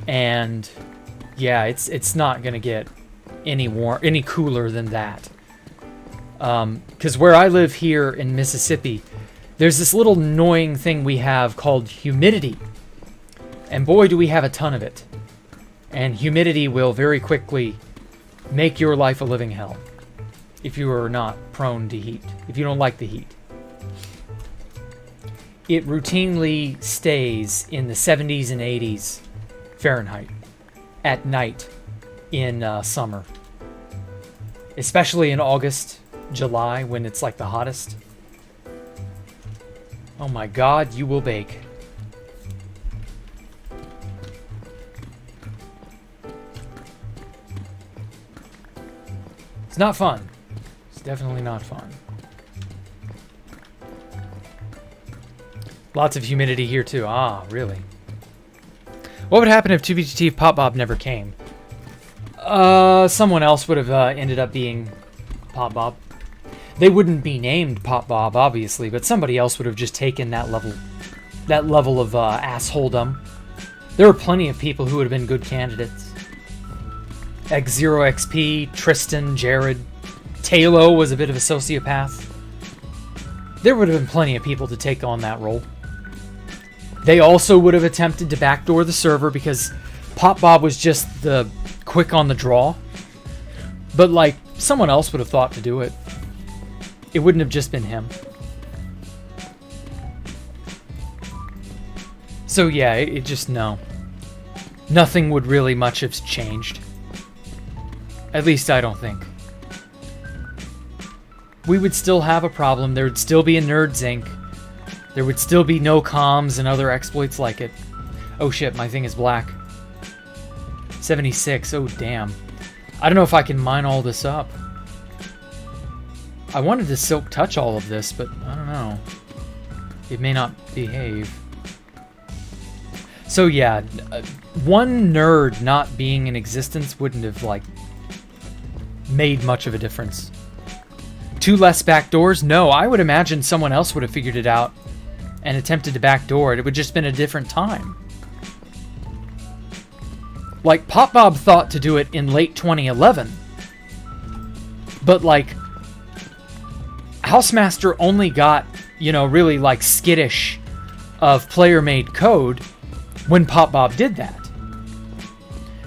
And yeah, it's not gonna get any cooler than that. Because where I live here in Mississippi, there's this little annoying thing we have called humidity. And boy, do we have a ton of it. And humidity will very quickly make your life a living hell if you are not prone to heat, if you don't like the heat. It routinely stays in the 70s and 80s Fahrenheit at night in summer. Especially in August, July, when it's like the hottest. Oh my god, you will bake. It's not fun. It's definitely not fun. Lots of humidity here too. Ah, really? What would happen if 2BTT if Pop Bob never came? Someone else would have ended up being Pop Bob. They wouldn't be named Pop Bob, obviously, but somebody else would have just taken that level of assholedom. There were plenty of people who would have been good candidates. X0XP, Tristan, Jared, Talo was a bit of a sociopath. There would have been plenty of people to take on that role. They also would have attempted to backdoor the server because Pop Bob was just the quick on the draw. But, like, someone else would have thought to do it. It wouldn't have just been him. So, yeah, it just, no. Nothing would really much have changed. At least I don't think. We would still have a problem. There would still be a Nerds Inc. There would still be no comms and other exploits like it. Oh shit, my thing is black. 76, oh damn. I don't know if I can mine all this up. I wanted to silk touch all of this, but I don't know. It may not behave. So yeah, one nerd not being in existence wouldn't have, like, made much of a difference. 2 less backdoors? No, I would imagine someone else would have figured it out and attempted to backdoor it. It would just been a different time. Like, Pop Bob thought to do it in late 2011. But, like, Housemaster only got, you know, really, like, skittish of player-made code when Pop Bob did that.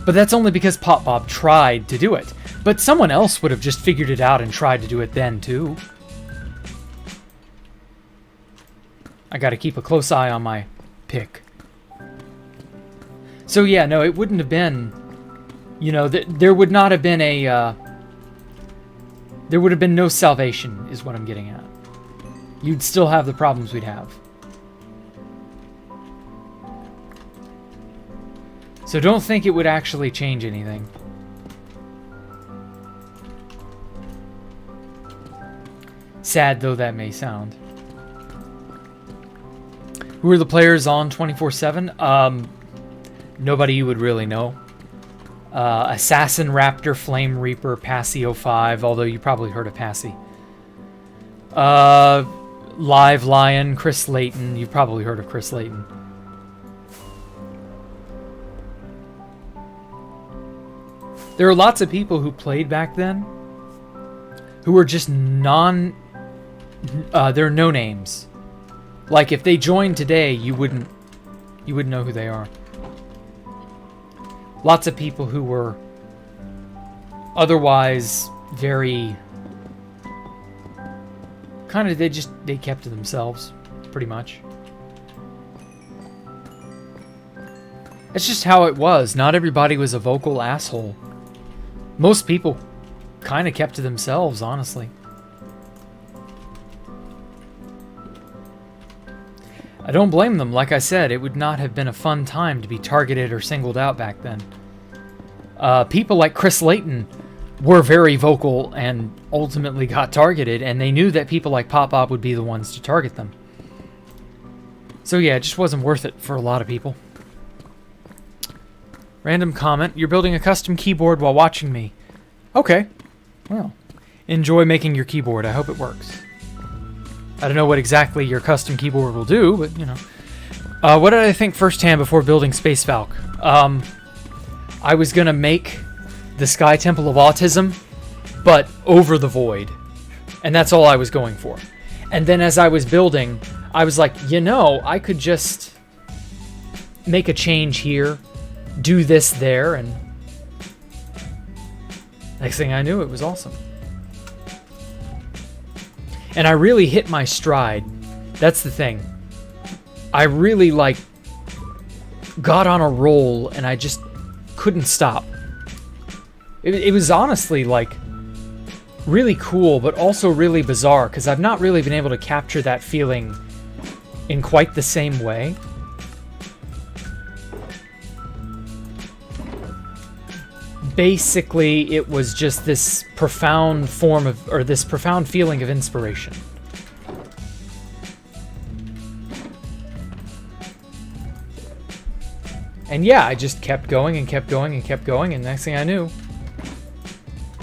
But that's only because Pop Bob tried to do it. But someone else would have just figured it out and tried to do it then, too. I gotta keep a close eye on my pick. So yeah, no, it wouldn't have been, you know, there would not have been a, there would have been no salvation, is what I'm getting at. You'd still have the problems we'd have. So don't think it would actually change anything. Sad though that may sound. Who are the players on 24/7? Nobody you would really know. Assassin, Raptor, Flame Reaper, Passy 05, although you probably heard of Passy. Live Lion, Chris Layton. You've probably heard of Chris Layton. There are lots of people who played back then who were just they're no names. Like if they joined today, you wouldn't know who they are. Lots of people who were otherwise very kind of, they kept to themselves pretty much. It's just how it was. Not everybody was a vocal asshole. Most people kind of kept to themselves, honestly. I don't blame them. Like I said, it would not have been a fun time to be targeted or singled out back then. People like Chris Layton were very vocal and ultimately got targeted, and they knew that people like Pop Bob would be the ones to target them. So yeah, it just wasn't worth it for a lot of people. Random comment, you're building a custom keyboard while watching me. Okay, well, enjoy making your keyboard. I hope it works. I don't know what exactly your custom keyboard will do, but you know. What did I think firsthand before building Space Valk? I was gonna make the Sky Temple of Autism, but over the void. And that's all I was going for. And then as I was building, I was like, you know, I could just make a change here, do this there, and next thing I knew, it was awesome. And I really hit my stride. That's the thing. I really, got on a roll, and I just couldn't stop. It was honestly, really cool, but also really bizarre, because I've not really been able to capture that feeling in quite the same way. Basically, it was just this profound this profound feeling of inspiration. And yeah, I just kept going and kept going and kept going, and next thing I knew,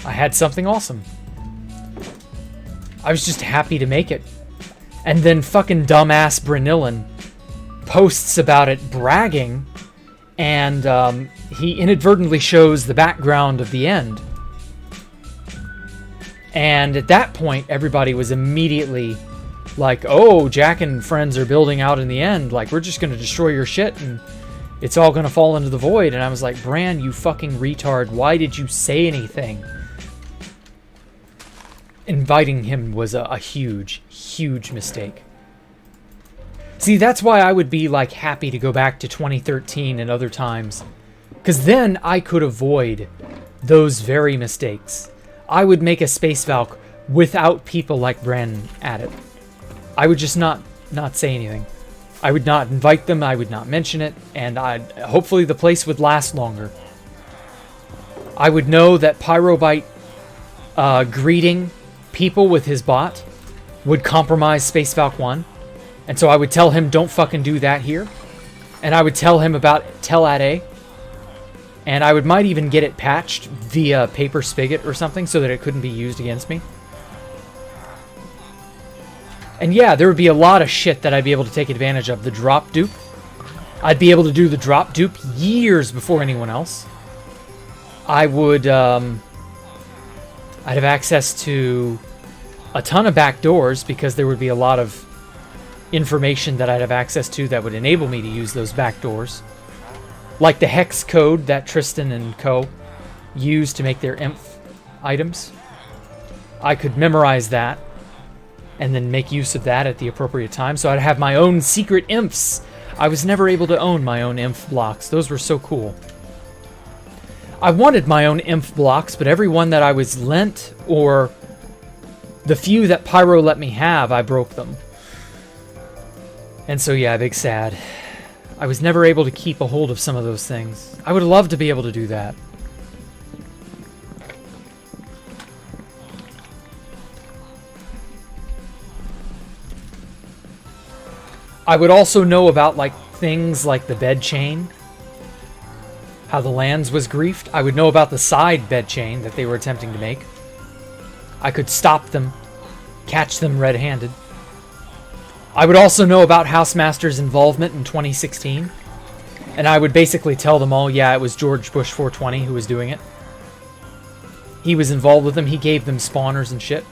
I had something awesome. I was just happy to make it. And then fucking dumbass Brenillan posts about it bragging, and he inadvertently shows the background of the end. And at that point, everybody was immediately like, oh, Jack and friends are building out in the end. Like, we're just going to destroy your shit, and it's all going to fall into the void. And I was like, Bran, you fucking retard. Why did you say anything? Inviting him was a huge, huge mistake. See, that's why I would be, happy to go back to 2013 and other times. Because then I could avoid those very mistakes. I would make a Space Valk without people like Bran at it. I would just not say anything. I would not invite them, I would not mention it, and hopefully the place would last longer. I would know that Pyrobite greeting people with his bot would compromise Space Valk 1. And so I would tell him, don't fucking do that here. And I would tell him about Tel-At-A. And I might even get it patched via Paper Spigot or something so that it couldn't be used against me. And yeah, there would be a lot of shit that I'd be able to take advantage of. The drop dupe. I'd be able to do the drop dupe years before anyone else. I would, I'd have access to a ton of backdoors because there would be a lot of information that I'd have access to that would enable me to use those backdoors. Like the hex code that Tristan and co. use to make their imp items. I could memorize that and then make use of that at the appropriate time. So I'd have my own secret imps. I was never able to own my own imp blocks. Those were so cool. I wanted my own imp blocks, but every one that I was lent, or the few that Pyro let me have, I broke them. And so yeah, big sad. I was never able to keep a hold of some of those things. I would love to be able to do that. I would also know about, like, things like the bed chain. How the lands was griefed. I would know about the side bed chain that they were attempting to make. I could stop them. Catch them red-handed. I would also know about Housemaster's involvement in 2016. And I would basically tell them all, yeah, it was George Bush 420 who was doing it. He was involved with them. He gave them spawners and shit.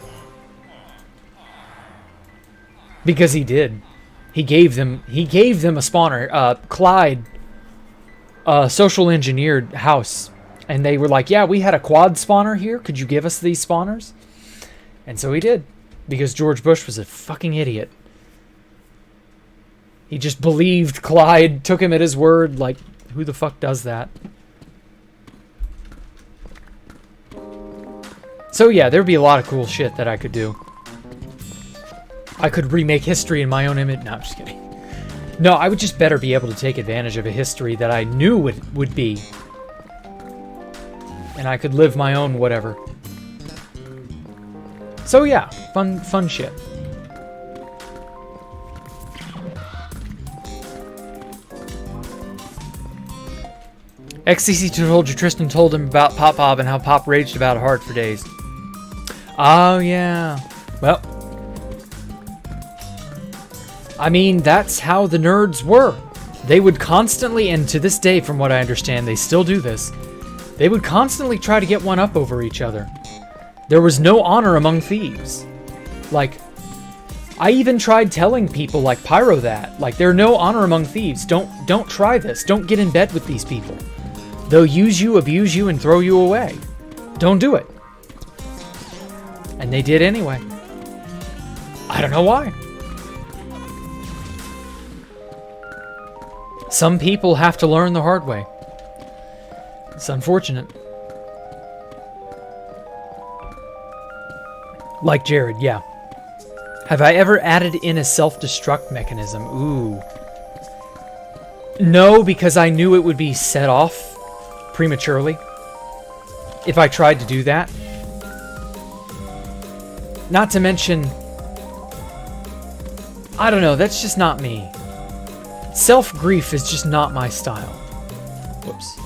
Because he did. He gave them a spawner. Clyde social engineered house. And they were like, yeah, we had a quad spawner here. Could you give us these spawners? And so he did. Because George Bush was a fucking idiot. He just believed Clyde, took him at his word. Like, who the fuck does that? So yeah, there'd be a lot of cool shit that I could do. I could remake history in my own image. No, I'm just kidding. No, I would just better be able to take advantage of a history that I knew would be. And I could live my own whatever. So yeah, fun shit. XCC told you Tristan told him about Pop Pop and how Pop raged about it hard for days. Oh yeah. Well, I mean, that's how the nerds were. They would constantly, and to this day, from what I understand, they still do this, they would constantly try to get one up over each other. There was no honor among thieves. Like, I even tried telling people like Pyro that. Like, there's no honor among thieves. Don't try this. Don't get in bed with these people. They'll use you, abuse you, and throw you away. Don't do it. And they did anyway. I don't know why. Some people have to learn the hard way. It's unfortunate. Like Jared, yeah. Have I ever added in a self-destruct mechanism? Ooh. No, because I knew it would be set off prematurely if I tried to do that. Not to mention, I don't know, that's just not me. Self-grief is just not my style. Whoops.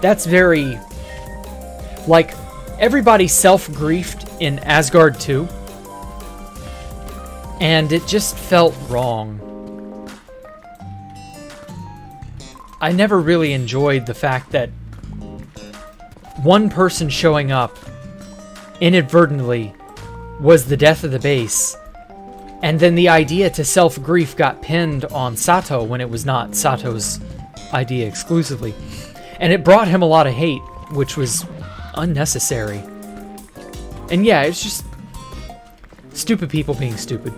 That's very... Like, everybody self-griefed in Asgard 2. And it just felt wrong. I never really enjoyed the fact that one person showing up inadvertently was the death of the base, and then the idea to self-grief got pinned on Sato when it was not Sato's idea exclusively. And it brought him a lot of hate, which was unnecessary. And yeah, it's just stupid people being stupid.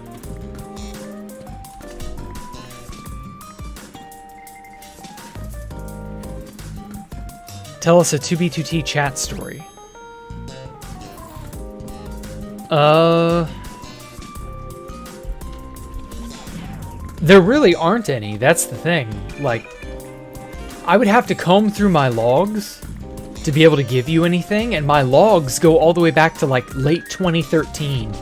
Tell us a 2B2T chat story. There really aren't any, that's the thing. Like, I would have to comb through my logs to be able to give you anything, and my logs go all the way back to like late 2013.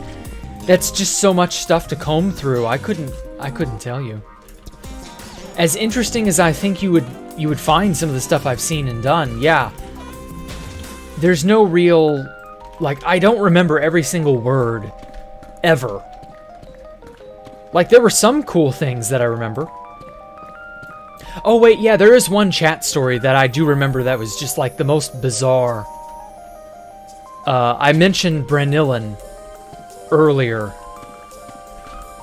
That's just so much stuff to comb through. I couldn't tell you. As interesting as I think you would find some of the stuff I've seen and done, yeah. There's no real, like, I don't remember every single word, ever. Like, there were some cool things that I remember. Oh wait, yeah, there is one chat story that I do remember that was just like the most bizarre. I mentioned Brennillan earlier.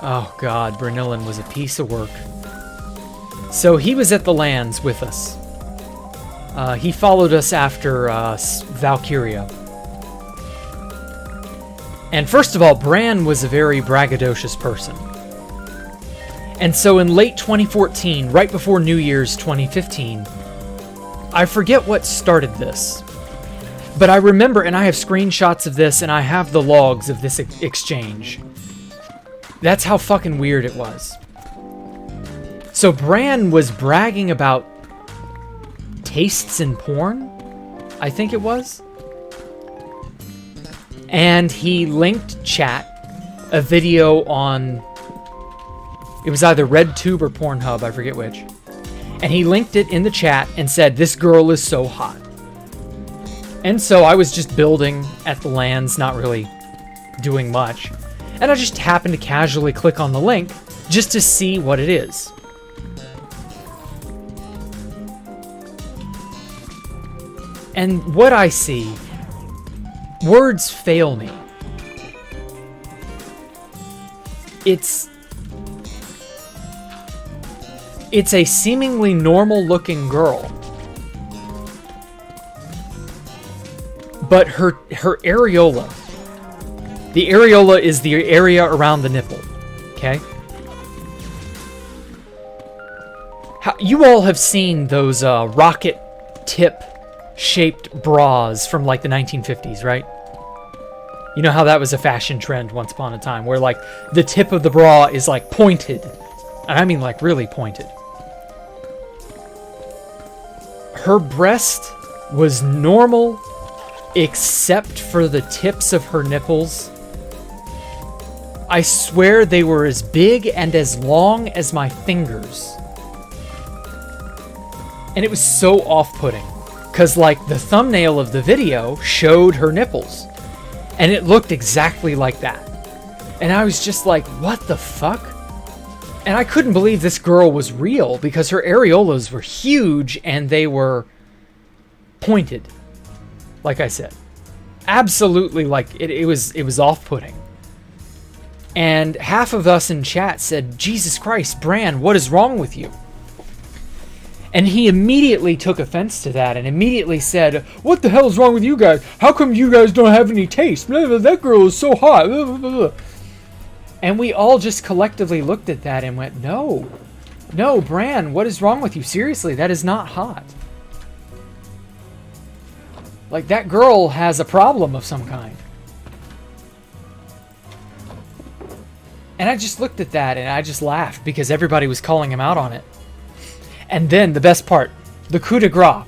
Oh god, Brennillan was a piece of work. So he was at the lands with us. He followed us after Valkyria. And first of all, Bran was a very braggadocious person. And so in late 2014, right before New Year's 2015, I forget what started this. But I remember, and I have screenshots of this, and I have the logs of this exchange. That's how fucking weird it was. So Bran was bragging about tastes in porn, I think it was. And he linked chat a video on, it was either RedTube or Pornhub, I forget which. And he linked it in the chat and said, "This girl is so hot." And so I was just building at the lands, not really doing much. And I just happened to casually click on the link just to see what it is. And what I see, words fail me. It's a seemingly normal-looking girl. But her areola, the areola is the area around the nipple, okay? You all have seen those rocket tip-shaped bras from like the 1950s, right? You know how that was a fashion trend once upon a time, where like the tip of the bra is like pointed. And I mean like really pointed. Her breast was normal, except for the tips of her nipples. I swear they were as big and as long as my fingers. And it was so off-putting, because like the thumbnail of the video showed her nipples, and it looked exactly like that. And I was just like, what the fuck? And I couldn't believe this girl was real, because her areolas were huge and they were pointed. Like I said, absolutely, like it was off-putting. And half of us in chat said, "Jesus Christ, Bran, what is wrong with you?" And he immediately took offense to that and immediately said, "What the hell is wrong with you guys? How come you guys don't have any taste? Blah, blah, that girl is so hot." Blah, blah, blah. And we all just collectively looked at that and went, no, Bran, what is wrong with you? Seriously, that is not hot. Like, that girl has a problem of some kind. And I just looked at that and I just laughed because everybody was calling him out on it. And then the best part, the coup de grace,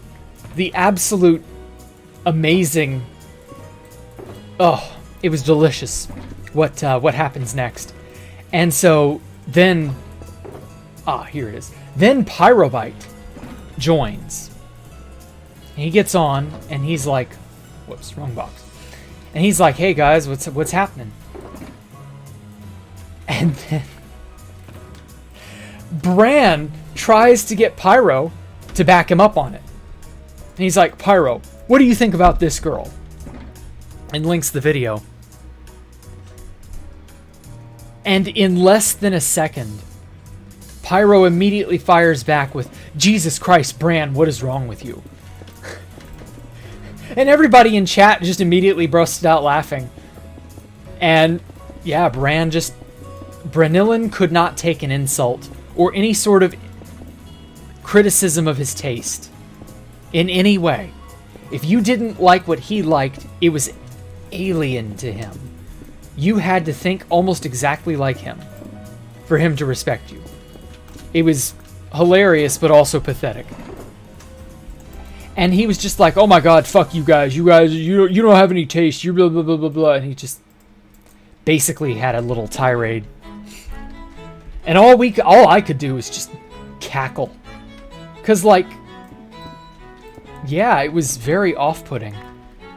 the absolute amazing, it was delicious what happens next. And so then, here it is. Then Pyrobite joins. And he gets on and he's like, whoops, wrong box. And he's like, "Hey guys, what's happening?" And then Bran tries to get Pyro to back him up on it. And he's like, "Pyro, what do you think about this girl?" And links the video. And in less than a second, Pyro immediately fires back with, "Jesus Christ, Bran, what is wrong with you?" And everybody in chat just immediately busted out laughing. And yeah, Branillan could not take an insult or any sort of criticism of his taste in any way. If you didn't like what he liked, it was alien to him. You had to think almost exactly like him for him to respect you. It was hilarious, but also pathetic. And he was just like, "Oh my god, fuck you guys. You don't have any taste. You blah, blah, blah, blah, blah." And he just basically had a little tirade. And all I could do was just cackle. Because, like, yeah, it was very off-putting.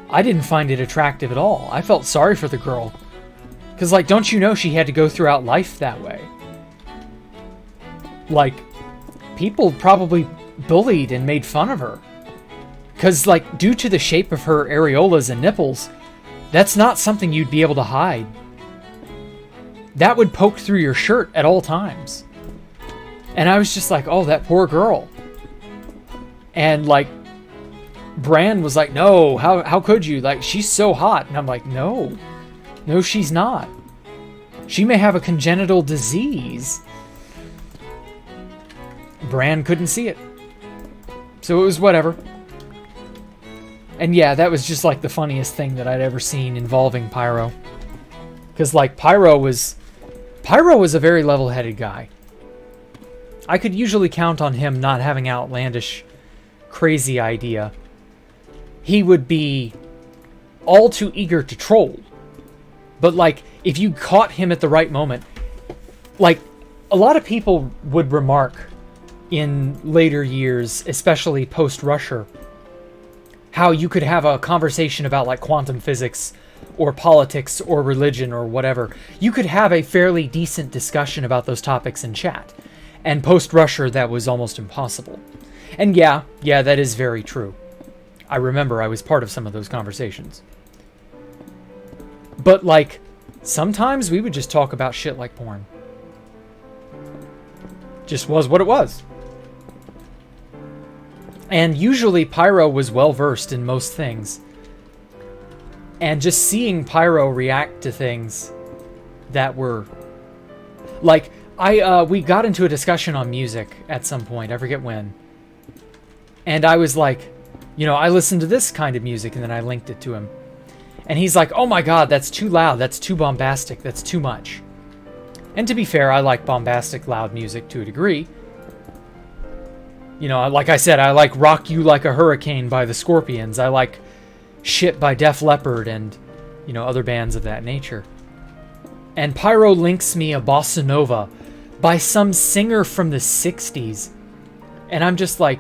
I didn't find it attractive at all. I felt sorry for the girl. Because, like, don't you know she had to go throughout life that way? Like, people probably bullied and made fun of her. Because, like, due to the shape of her areolas and nipples, that's not something you'd be able to hide. That would poke through your shirt at all times. And I was just like, oh, that poor girl. And, like, Bran was like, "No, how could you? Like, she's so hot." And I'm like, no, she's not. She may have a congenital disease. Bran couldn't see it. So it was whatever. And yeah, that was just like the funniest thing that I'd ever seen involving Pyro. Because, like, Pyro was a very level-headed guy. I could usually count on him not having outlandish, crazy idea. He would be all too eager to troll. But, like, if you caught him at the right moment, like, a lot of people would remark in later years, especially post-Rusher, how you could have a conversation about, like, quantum physics or politics or religion or whatever. You could have a fairly decent discussion about those topics in chat. And post-Rusher, that was almost impossible. And yeah, that is very true. I remember I was part of some of those conversations. But, like, sometimes we would just talk about shit like porn. Just was what it was. And usually Pyro was well-versed in most things. And just seeing Pyro react to things that were... Like, we got into a discussion on music at some point, I forget when. And I was like, you know, I listen to this kind of music, and then I linked it to him. And he's like, oh my god, that's too loud, that's too bombastic, that's too much. And to be fair, I like bombastic, loud music to a degree. You know, like I said, I like Rock You Like a Hurricane by the Scorpions. I like Shit by Def Leppard and, you know, other bands of that nature. And Pyro links me a bossa nova by some singer from the 60s. And I'm just like,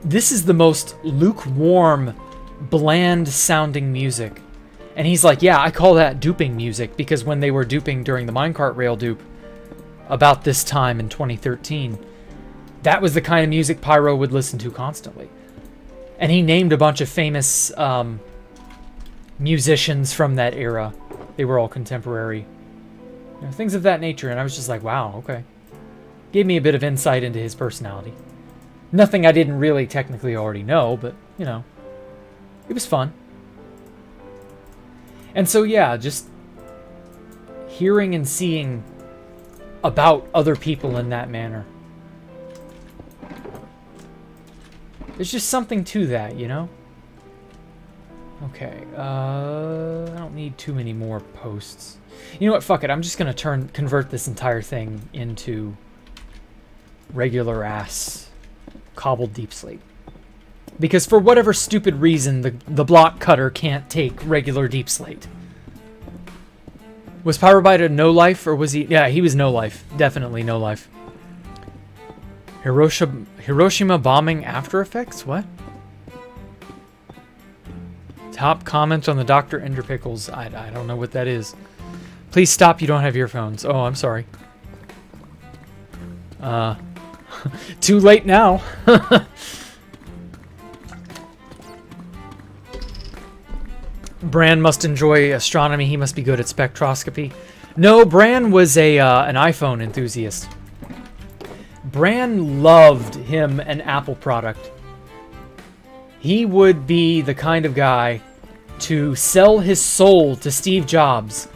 this is the most lukewarm, bland-sounding music. And he's like, yeah, I call that duping music, because when they were duping during the minecart rail dupe, about this time in 2013, that was the kind of music Pyro would listen to constantly. And he named a bunch of famous musicians from that era. They were all contemporary. You know, things of that nature. And I was just like, wow, okay. Gave me a bit of insight into his personality. Nothing I didn't really technically already know, but, you know, it was fun. And so, yeah, just hearing and seeing about other people in that manner. There's just something to that, you know? Okay, I don't need too many more posts. You know what, fuck it, I'm just gonna convert this entire thing into regular ass cobbled deep slate. Because for whatever stupid reason, the block cutter can't take regular deep slate. Was Pyrobite a no life, or was he... Yeah, he was no life. Definitely no life. Hiroshima bombing after effects? What? Top comment on the Dr. Ender Pickles. I don't know what that is. Please stop, you don't have earphones. Oh, I'm sorry. Too late now. Bran must enjoy astronomy. He must be good at spectroscopy. No, Bran was an iPhone enthusiast. Bran loved him an Apple product. He would be the kind of guy to sell his soul to Steve Jobs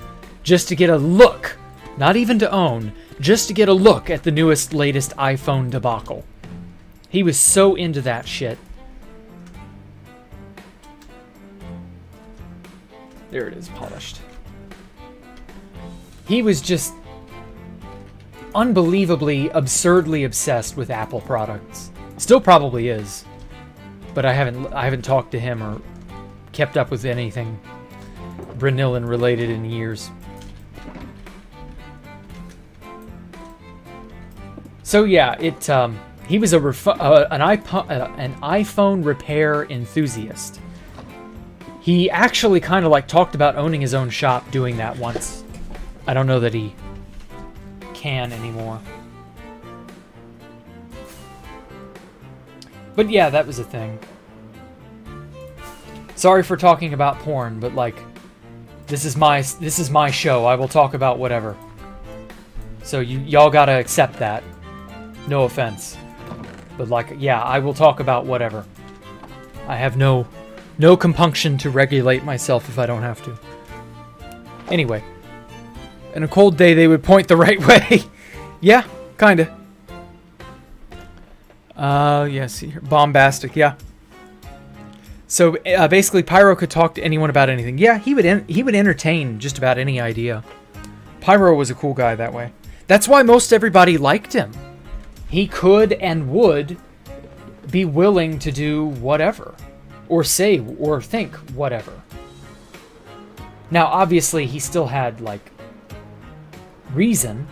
just to get a look, not even to own, just to get a look at the newest, latest iPhone debacle. He was so into that shit. There it is, polished. He was just unbelievably, absurdly obsessed with Apple products. Still probably is. But I haven't talked to him or kept up with anything Brynillan related in years. So yeah, he was an iPhone repair enthusiast. He actually kind of like talked about owning his own shop doing that once. I don't know that he can anymore. But yeah, that was a thing. Sorry for talking about porn, but like, this is my show. I will talk about whatever. So y'all gotta accept that. No offense. But like, yeah, I will talk about whatever. I have no compunction to regulate myself if I don't have to. Anyway. In a cold day, they would point the right way. Yeah, kinda. Yeah, see here. Bombastic, yeah. So, basically, Pyro could talk to anyone about anything. Yeah, he would entertain just about any idea. Pyro was a cool guy that way. That's why most everybody liked him. he could and would be willing to do whatever, or say or think whatever. Now, obviously, he still had, like, reason.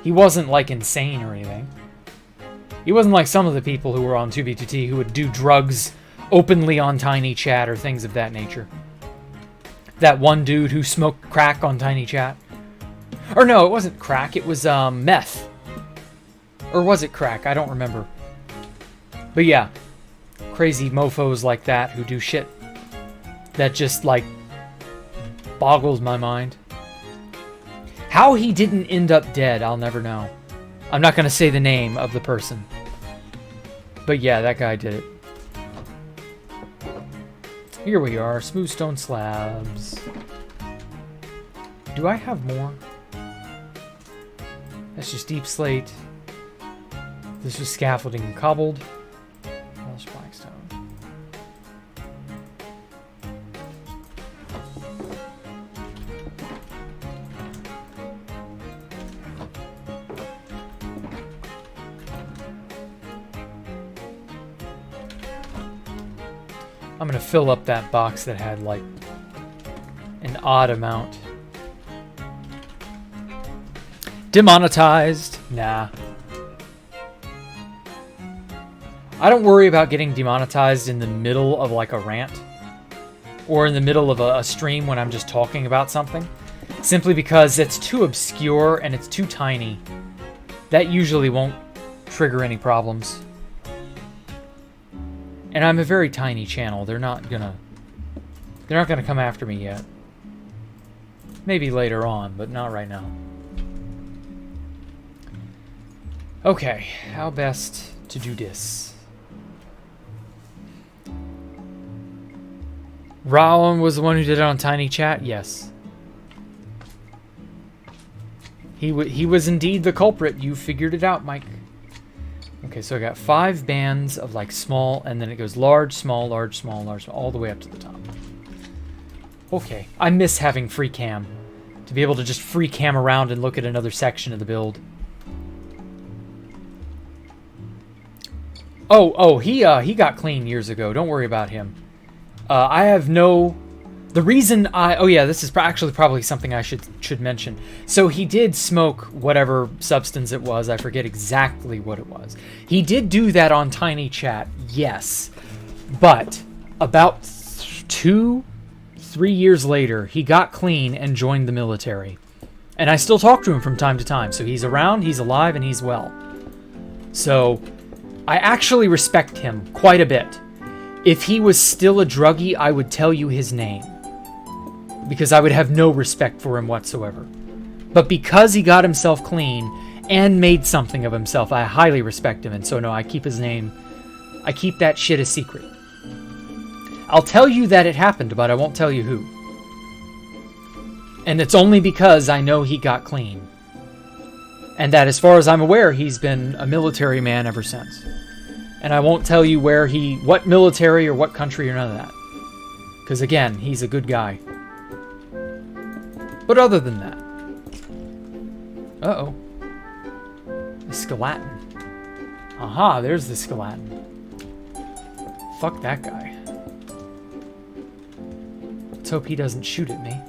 He wasn't, like, insane or anything. He wasn't like some of the people who were on 2B2T who would do drugs openly on Tiny Chat or things of that nature. That one dude who smoked crack on Tiny Chat. Or no, it wasn't crack, it was meth. Or was it crack? I don't remember. But yeah, crazy mofos like that who do shit that just, like, boggles my mind. How he didn't end up dead, I'll never know. I'm not going to say the name of the person. But yeah, that guy did it. Here we are, smooth stone slabs. Do I have more? That's just deep slate. This was scaffolding and cobbled. Polished blackstone. I'm gonna fill up that box that had, like, an odd amount. Demonetized? Nah. I don't worry about getting demonetized in the middle of, like, a rant. Or in the middle of a stream when I'm just talking about something. Simply because it's too obscure and it's too tiny. That usually won't trigger any problems. And I'm a very tiny channel. They're not gonna come after me yet. Maybe later on, but not right now. Okay, how best to do this? Rowan was the one who did it on Tiny Chat? Yes. He was indeed the culprit. You figured it out, Mike. Okay, so I got 5 bands of, like, small, and then it goes large, small, large, small, large, all the way up to the top. Okay. I miss having free cam. To be able to just free cam around and look at another section of the build. Oh, he got clean years ago. Don't worry about him. I have no... The reason I... Oh yeah, this is actually probably something I should mention. So he did smoke whatever substance it was. I forget exactly what it was. He did do that on Tiny Chat, yes. But about 2-3 years later, he got clean and joined the military. And I still talk to him from time to time. So he's around, he's alive, and he's well. So I actually respect him quite a bit. If he was still a druggie, I would tell you his name. Because I would have no respect for him whatsoever. But because he got himself clean and made something of himself, I highly respect him. And so no, I keep his name. I keep that shit a secret. I'll tell you that it happened, but I won't tell you who. And it's only because I know he got clean. And that as far as I'm aware, he's been a military man ever since. And I won't tell you what military or what country or none of that. Because again, he's a good guy. But other than that... Uh-oh. The skeleton. Aha, there's the skeleton. Fuck that guy. Let's hope he doesn't shoot at me.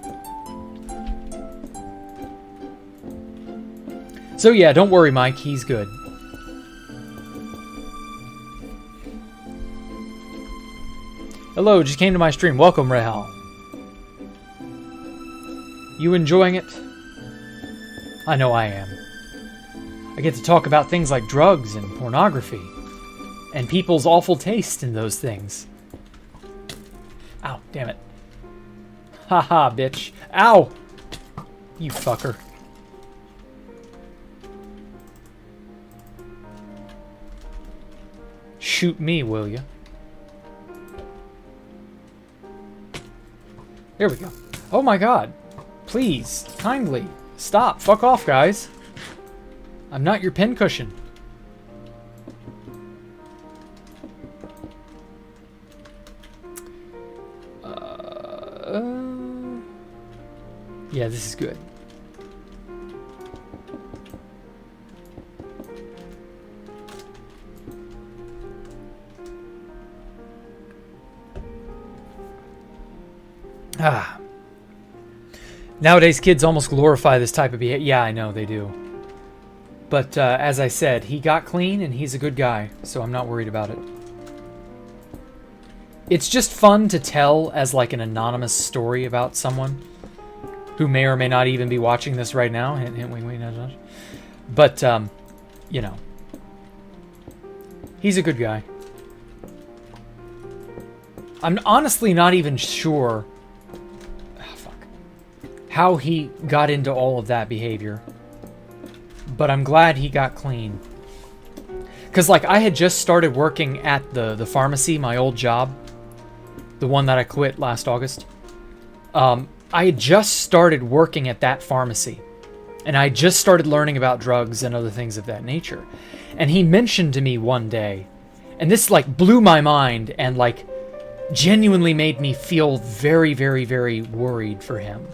So yeah, don't worry, Mike. He's good. Hello, just came to my stream. Welcome, Rahal. You enjoying it? I know I am. I get to talk about things like drugs and pornography. And people's awful taste in those things. Ow, damn it. Haha, bitch. Ow! You fucker. Shoot me, will you? There we go. Oh my god. Please, kindly, stop. Fuck off, guys. I'm not your pincushion. Yeah, this is good. Ah. Nowadays, kids almost glorify this type of behavior. Yeah, I know they do. But as I said, he got clean and he's a good guy, so I'm not worried about it. It's just fun to tell as like an anonymous story about someone who may or may not even be watching this right now. Hint, hint, wink, wink, nudge, nudge. But, you know, he's a good guy. I'm honestly not even sure how he got into all of that behavior. But I'm glad he got clean. Because, like, I had just started working at the pharmacy, my old job. The one that I quit last August. I had just started working at that pharmacy. And I just started learning about drugs and other things of that nature. And he mentioned to me one day, and this, like, blew my mind and, like, genuinely made me feel very, very, very worried for him.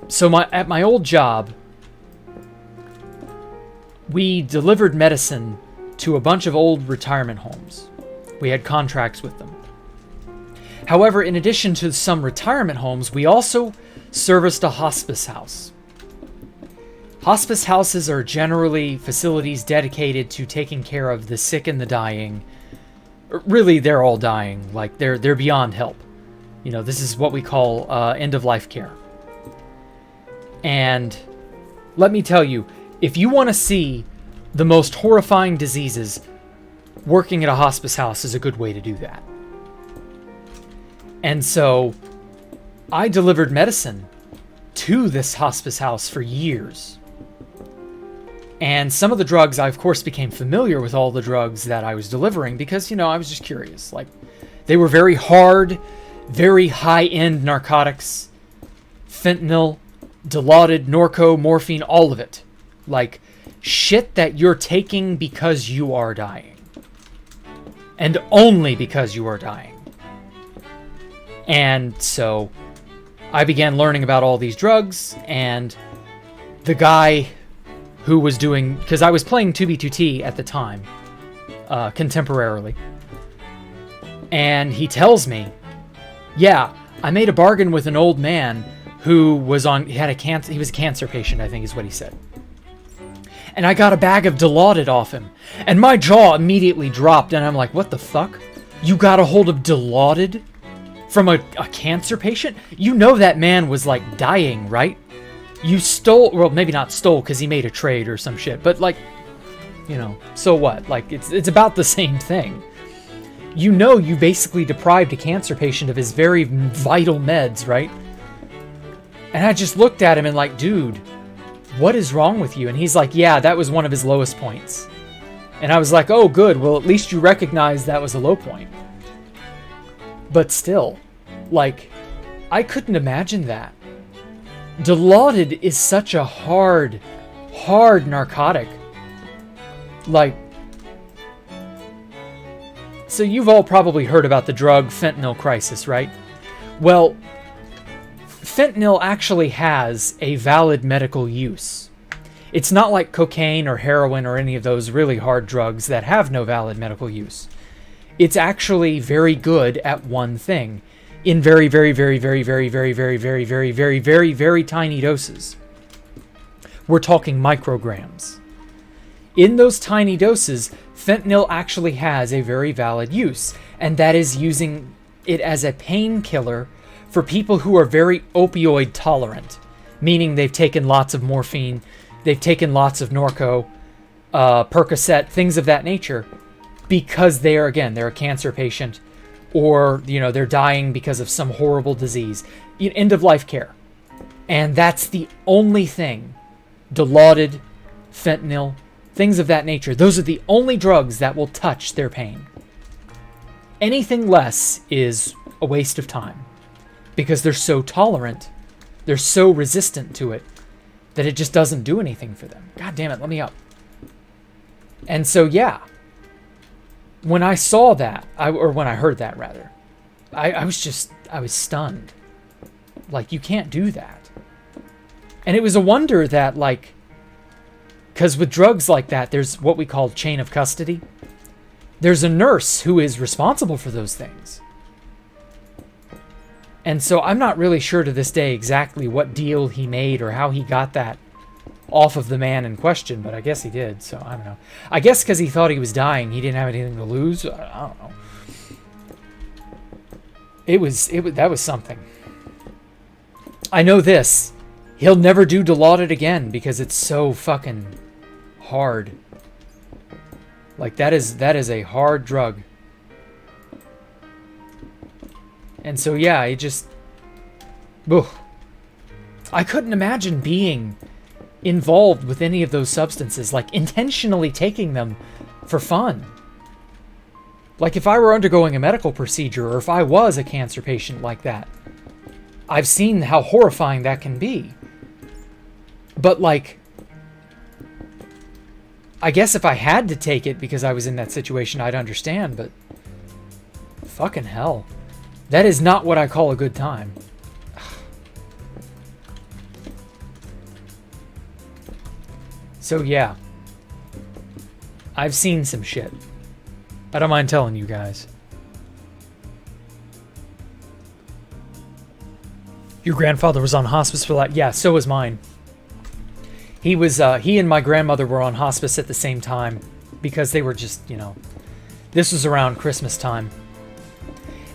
So at my old job, we delivered medicine to a bunch of old retirement homes. We had contracts with them. However, in addition to some retirement homes, we also serviced a hospice house. Hospice houses are generally facilities dedicated to taking care of the sick and the dying. Really, they're all dying. Like, they're beyond help. You know, this is what we call end-of-life care. And let me tell you, if you want to see the most horrifying diseases, working at a hospice house is a good way to do that. And so I delivered medicine to this hospice house for years. And some of the drugs, I of course became familiar with all the drugs that I was delivering because, you know, I was just curious. Like, they were very hard, very high-end narcotics. Fentanyl, Dilaudid, Norco, morphine, all of it. Like, shit that you're taking because you are dying. And only because you are dying. And so I began learning about all these drugs, and the guy who was doing, because I was playing 2B2T at the time, contemporarily, and he tells me, yeah, I made a bargain with an old man who was he had a cancer, he was a cancer patient, I think is what he said. And I got a bag of Dilaudid off him, and my jaw immediately dropped, and I'm like, what the fuck? You got a hold of Dilaudid from a cancer patient? You know that man was, like, dying, right? You stole, well, maybe not stole because he made a trade or some shit, but, like, you know, so what? Like, it's about the same thing. You know you basically deprived a cancer patient of his very vital meds, right? And I just looked at him and like, dude, what is wrong with you? And he's like, yeah, that was one of his lowest points. And I was like, oh, good. Well, at least you recognize that was a low point. But still, like, I couldn't imagine that. Dilaudid is such a hard narcotic. Like, so you've all probably heard about the drug fentanyl crisis, right? Well, fentanyl actually has a valid medical use. It's not like cocaine or heroin or any of those really hard drugs that have no valid medical use. It's actually very good at one thing in very, very, very, very, very, very, very, very, very, very, very, very tiny doses. We're talking micrograms. In those tiny doses, fentanyl actually has a very valid use, and that is using it as a painkiller for people who are very opioid tolerant, meaning they've taken lots of morphine, they've taken lots of Norco, Percocet, things of that nature, because they're a cancer patient, or, you know, they're dying because of some horrible disease. End-of-life care. And that's the only thing. Dilaudid, fentanyl, things of that nature. Those are the only drugs that will touch their pain. Anything less is a waste of time. Because they're so tolerant, they're so resistant to it, that it just doesn't do anything for them. God damn it, let me up. And so, yeah. When I saw that, or when I heard that, rather, I was stunned. Like, you can't do that. And it was a wonder that, like, because with drugs like that, there's what we call chain of custody. There's a nurse who is responsible for those things. And so I'm not really sure to this day exactly what deal he made or how he got that off of the man in question, but I guess he did, so I don't know. I guess because he thought he was dying, he didn't have anything to lose. I don't know. That was something. I know this. He'll never do Dilaudid again because it's so fucking hard. Like, that is a hard drug. And so, yeah, it just... Ugh. I couldn't imagine being involved with any of those substances, like intentionally taking them for fun. Like, if I were undergoing a medical procedure, or if I was a cancer patient like that, I've seen how horrifying that can be. But, like, I guess if I had to take it because I was in that situation, I'd understand, but fucking hell. That is not what I call a good time. So, yeah. I've seen some shit. I don't mind telling you guys. Your grandfather was on hospice for that? Yeah, so was mine. He and my grandmother were on hospice at the same time because they were just, you know, this was around Christmas time.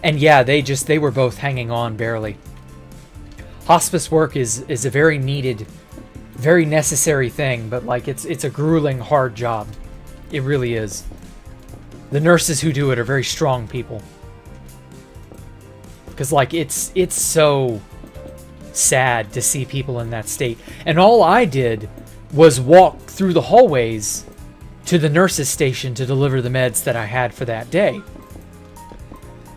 And yeah, they were both hanging on barely. Hospice work is a very needed, very necessary thing, but like it's a grueling, hard job. It really is. The nurses who do it are very strong people. Because like it's so sad to see people in that state. And all I did was walk through the hallways to the nurse's station to deliver the meds that I had for that day.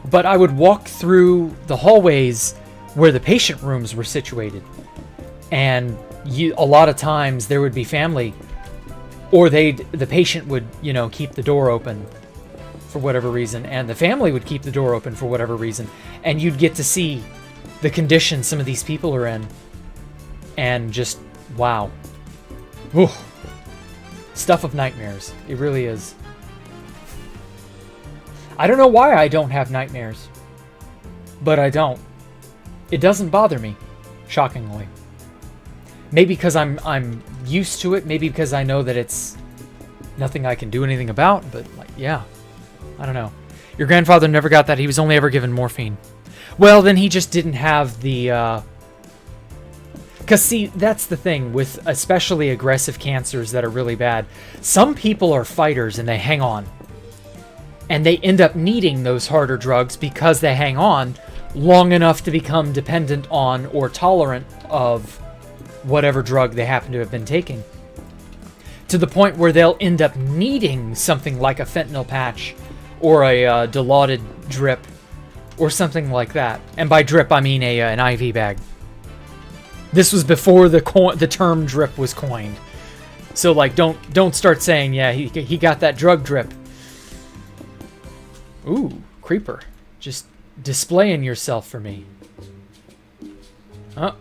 But I would walk through the hallways where the patient rooms were situated. And a lot of times there would be family, or the patient would, you know, keep the door open for whatever reason, and the family would keep the door open for whatever reason, and you'd get to see the condition some of these people are in, and just, wow. Ooh. Stuff of nightmares. It really is. I don't know why I don't have nightmares, but I don't. It doesn't bother me, shockingly. Maybe because I'm used to it, maybe because I know that it's nothing I can do anything about, but like, yeah. I don't know. Your grandfather never got that. He was only ever given morphine. Well, then he just didn't have the... Because, see, that's the thing with especially aggressive cancers that are really bad. Some people are fighters and they hang on. And they end up needing those harder drugs because they hang on long enough to become dependent on or tolerant of whatever drug they happen to have been taking. To the point where they'll end up needing something like a fentanyl patch or a Dilaudid drip, or something like that. And by drip, I mean an IV bag. This was before the term drip was coined. So, like, don't start saying, yeah, he got that drug drip. Ooh, creeper. Just displaying yourself for me. Huh?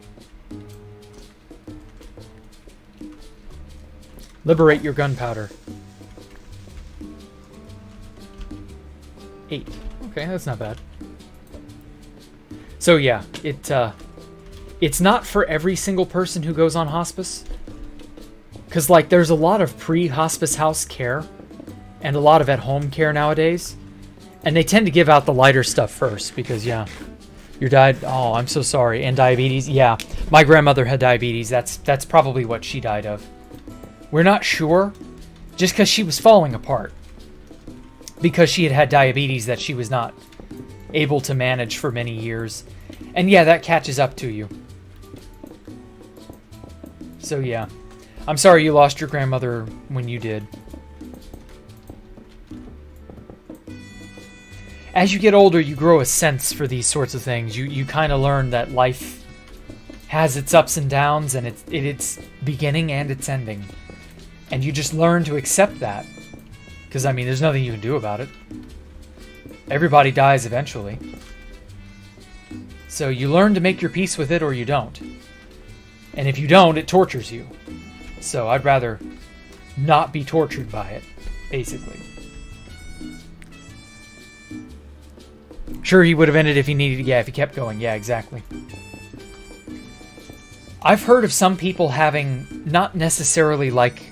Liberate your gunpowder. 8. Okay, that's not bad. So yeah, it's not for every single person who goes on hospice. Because like there's a lot of pre-hospice house care and a lot of at-home care nowadays. And they tend to give out the lighter stuff first because yeah, you died. Oh, I'm so sorry. And diabetes. Yeah, my grandmother had diabetes. That's probably what she died of. We're not sure, just because she was falling apart. Because she had diabetes that she was not able to manage for many years. And yeah, that catches up to you. So yeah. I'm sorry you lost your grandmother when you did. As you get older, you grow a sense for these sorts of things. You kind of learn that life has its ups and downs, and its beginning and its ending. And you just learn to accept that. Because, I mean, there's nothing you can do about it. Everybody dies eventually. So you learn to make your peace with it or you don't. And if you don't, it tortures you. So I'd rather not be tortured by it, basically. Sure, he would have ended if he needed, yeah, if he kept going. Yeah, exactly. I've heard of some people having not necessarily like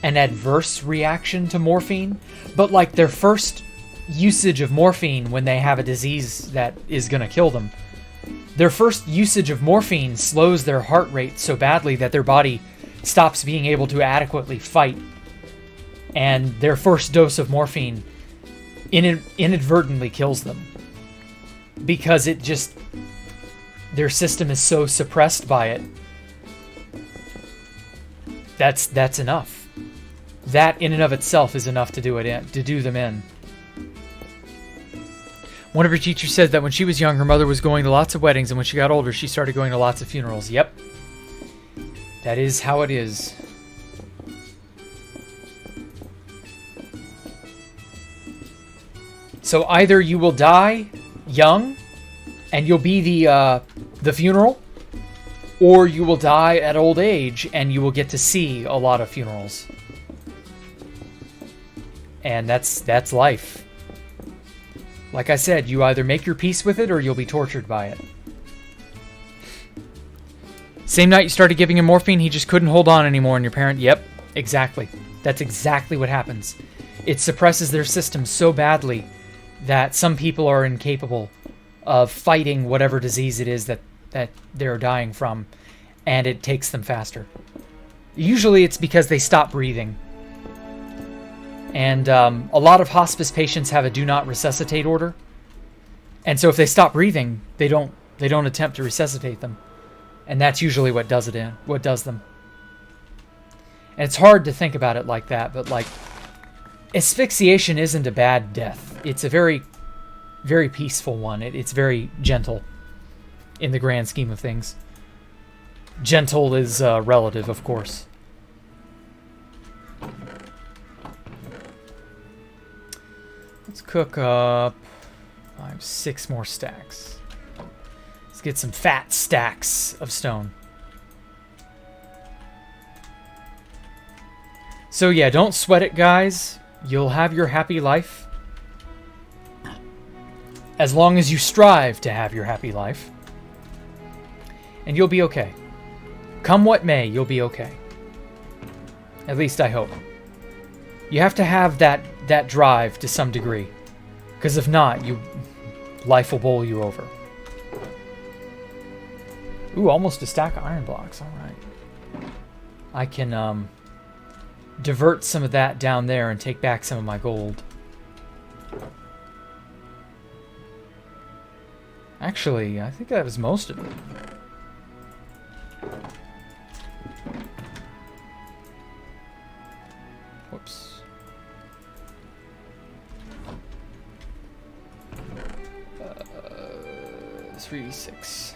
an adverse reaction to morphine, but like their first usage of morphine when they have a disease that is going to kill them. Their first usage of morphine slows their heart rate so badly that their body stops being able to adequately fight. And their first dose of morphine inadvertently kills them. Because it just... their system is so suppressed by it. That's enough. That in and of itself is enough to do them in. One of her teachers said that when she was young, her mother was going to lots of weddings, and when she got older, she started going to lots of funerals. Yep. That is how it is. So either you will die young, and you'll be the funeral, or you will die at old age, and you will get to see a lot of funerals. And that's life. Like I said, you either make your peace with it or you'll be tortured by it. Same night you started giving him morphine, he just couldn't hold on anymore, and your parent... Yep, exactly. That's exactly what happens. It suppresses their system so badly that some people are incapable of fighting whatever disease it is that they're dying from, and it takes them faster. Usually it's because they stop breathing. And a lot of hospice patients have a do not resuscitate order. And so if they stop breathing, they don't attempt to resuscitate them. And that's usually what does them. And it's hard to think about it like that, but like asphyxiation isn't a bad death. It's a very, very peaceful one. It's very gentle in the grand scheme of things. Gentle is relative, of course. Let's cook up 6 more stacks. Let's get some fat stacks of stone. So yeah, don't sweat it, guys. You'll have your happy life. As long as you strive to have your happy life. And you'll be okay. Come what may, you'll be okay. At least I hope. You have to have that drive to some degree. Because if not, life will bowl you over. Ooh, almost a stack of iron blocks. Alright. I can divert some of that down there and take back some of my gold. Actually, I think that was most of it. Whoops. 3d6.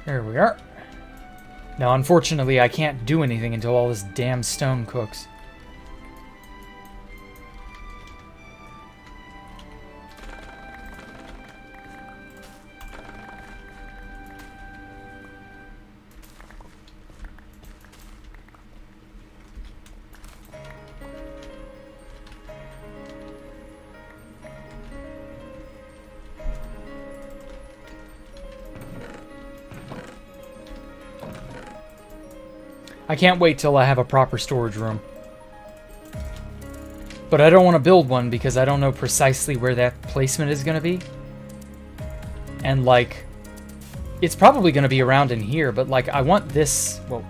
There we are. Now, unfortunately, I can't do anything until all this damn stone cooks. I can't wait till I have a proper storage room. But I don't want to build one because I don't know precisely where that placement is going to be. And like, it's probably going to be around in here, but like I want this, well,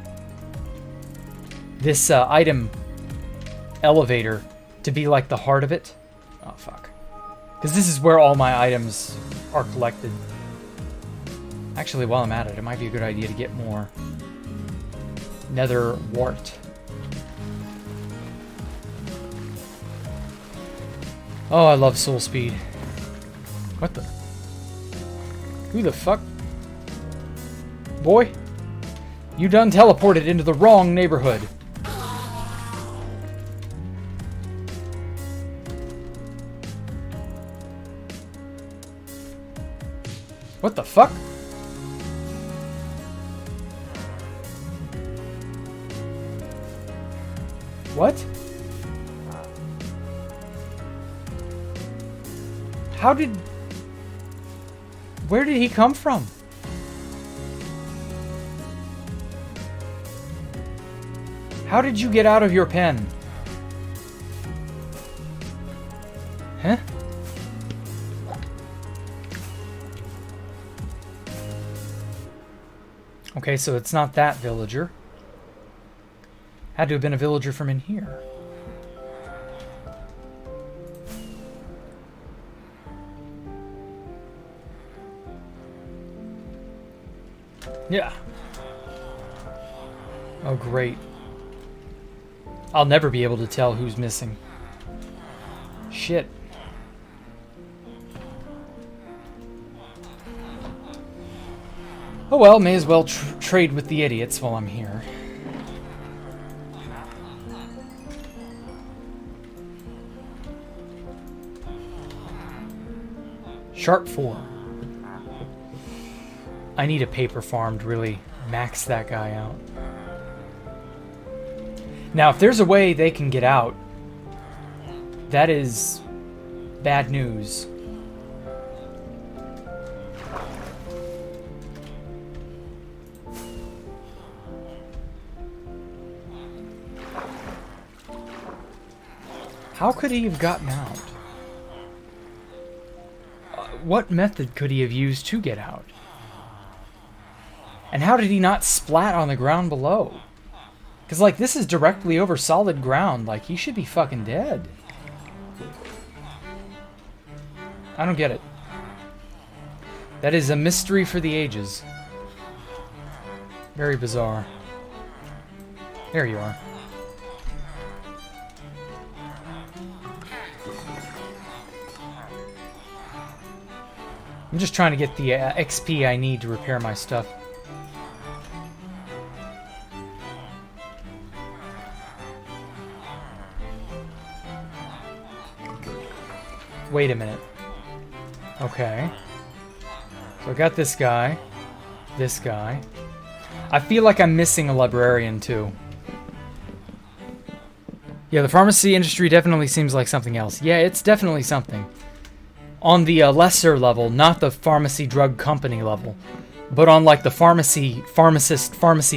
this item elevator to be like the heart of it. Oh, fuck. Because this is where all my items are collected. Actually, while I'm at it, it might be a good idea to get more nether wart. Oh, I love soul speed. What the? Who the fuck? Boy, you done teleported into the wrong neighborhood. What the fuck? What? How did... Where did he come from? How did you get out of your pen? Huh? Okay, so it's not that villager. Had to have been a villager from in here. Yeah. Oh, great. I'll never be able to tell who's missing. Shit. Oh well, may as well trade with the idiots while I'm here. Sharp 4. I need a paper farm to really max that guy out. Now, if there's a way they can get out, that is bad news. How could he have gotten out? What method could he have used to get out? And how did he not splat on the ground below? Because, like, this is directly over solid ground. Like, he should be fucking dead. I don't get it. That is a mystery for the ages. Very bizarre. There you are. I'm just trying to get the XP I need to repair my stuff. Wait a minute. Okay. So I got this guy. This guy. I feel like I'm missing a librarian too. Yeah, the pharmacy industry definitely seems like something else. Yeah, it's definitely something. On the lesser level, not the pharmacy drug company level, but on like the pharmacy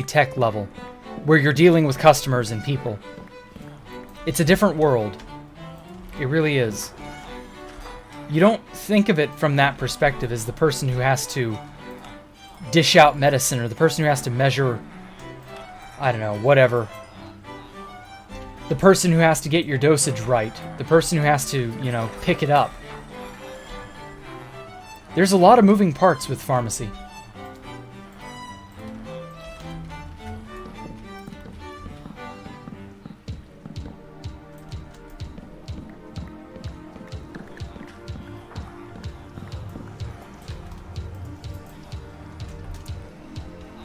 tech level, where you're dealing with customers and people. It's a different world. It really is. You don't think of it from that perspective as the person who has to dish out medicine or the person who has to measure, I don't know, whatever. The person who has to get your dosage right. The person who has to, you know, pick it up. There's a lot of moving parts with pharmacy.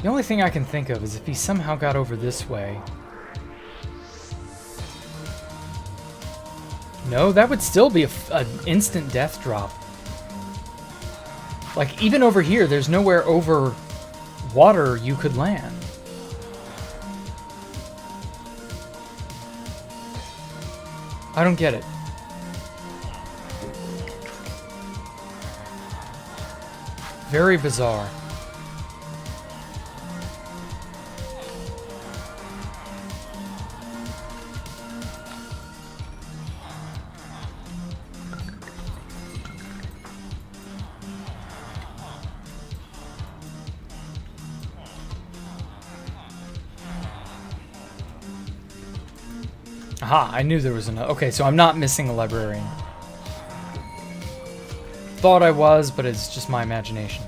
The only thing I can think of is if he somehow got over this way. No, that would still be an instant death drop. Like, even over here, there's nowhere over water you could land. I don't get it. Very bizarre. Aha, I knew there was another. Okay, so I'm not missing a librarian. Thought I was, but it's just my imagination.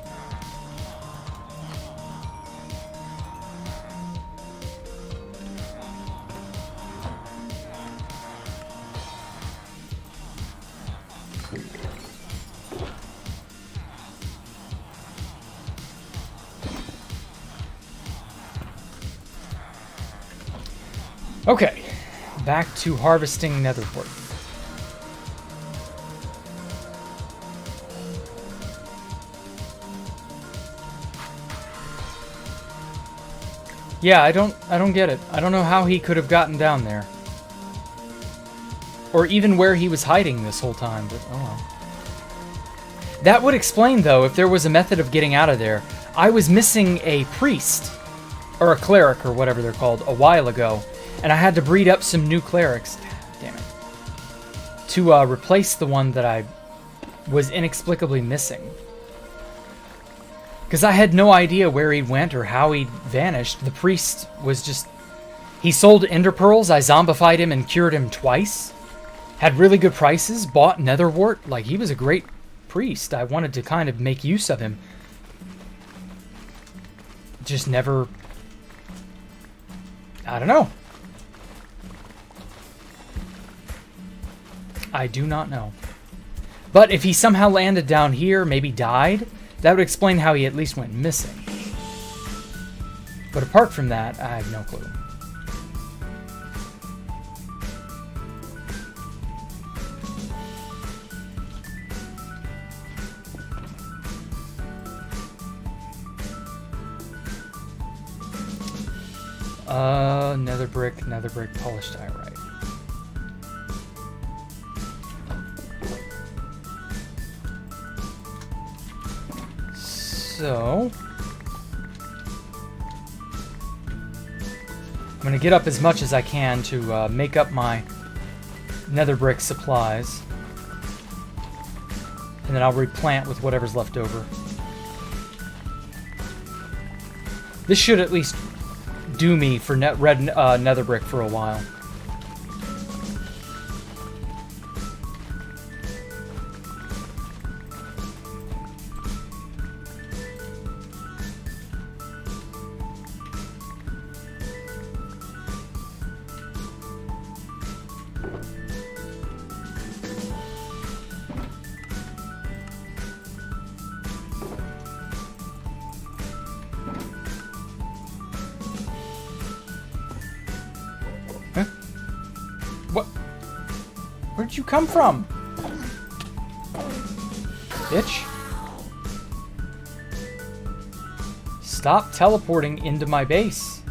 Okay. Back to harvesting netherport. Yeah, I don't get it. I don't know how he could have gotten down there. Or even where he was hiding this whole time, but oh well. That would explain, though, if there was a method of getting out of there. I was missing a priest, or a cleric, or whatever they're called, a while ago, and I had to breed up some new clerics, damn it, to replace the one that I was inexplicably missing. Because I had no idea where he went or how he vanished. The priest was just... He sold ender pearls, I zombified him and cured him twice. Had really good prices, bought netherwort. Like, he was a great priest. I wanted to kind of make use of him. Just never... I don't know. I do not know. But if he somehow landed down here, maybe died, that would explain how he at least went missing. But apart from that, I have no clue. Nether brick, polished diorite. So, I'm going to get up as much as I can to make up my nether brick supplies. And then I'll replant with whatever's left over. This should at least do me for red nether brick for a while. Where'd you come from? Bitch. Stop teleporting into my base.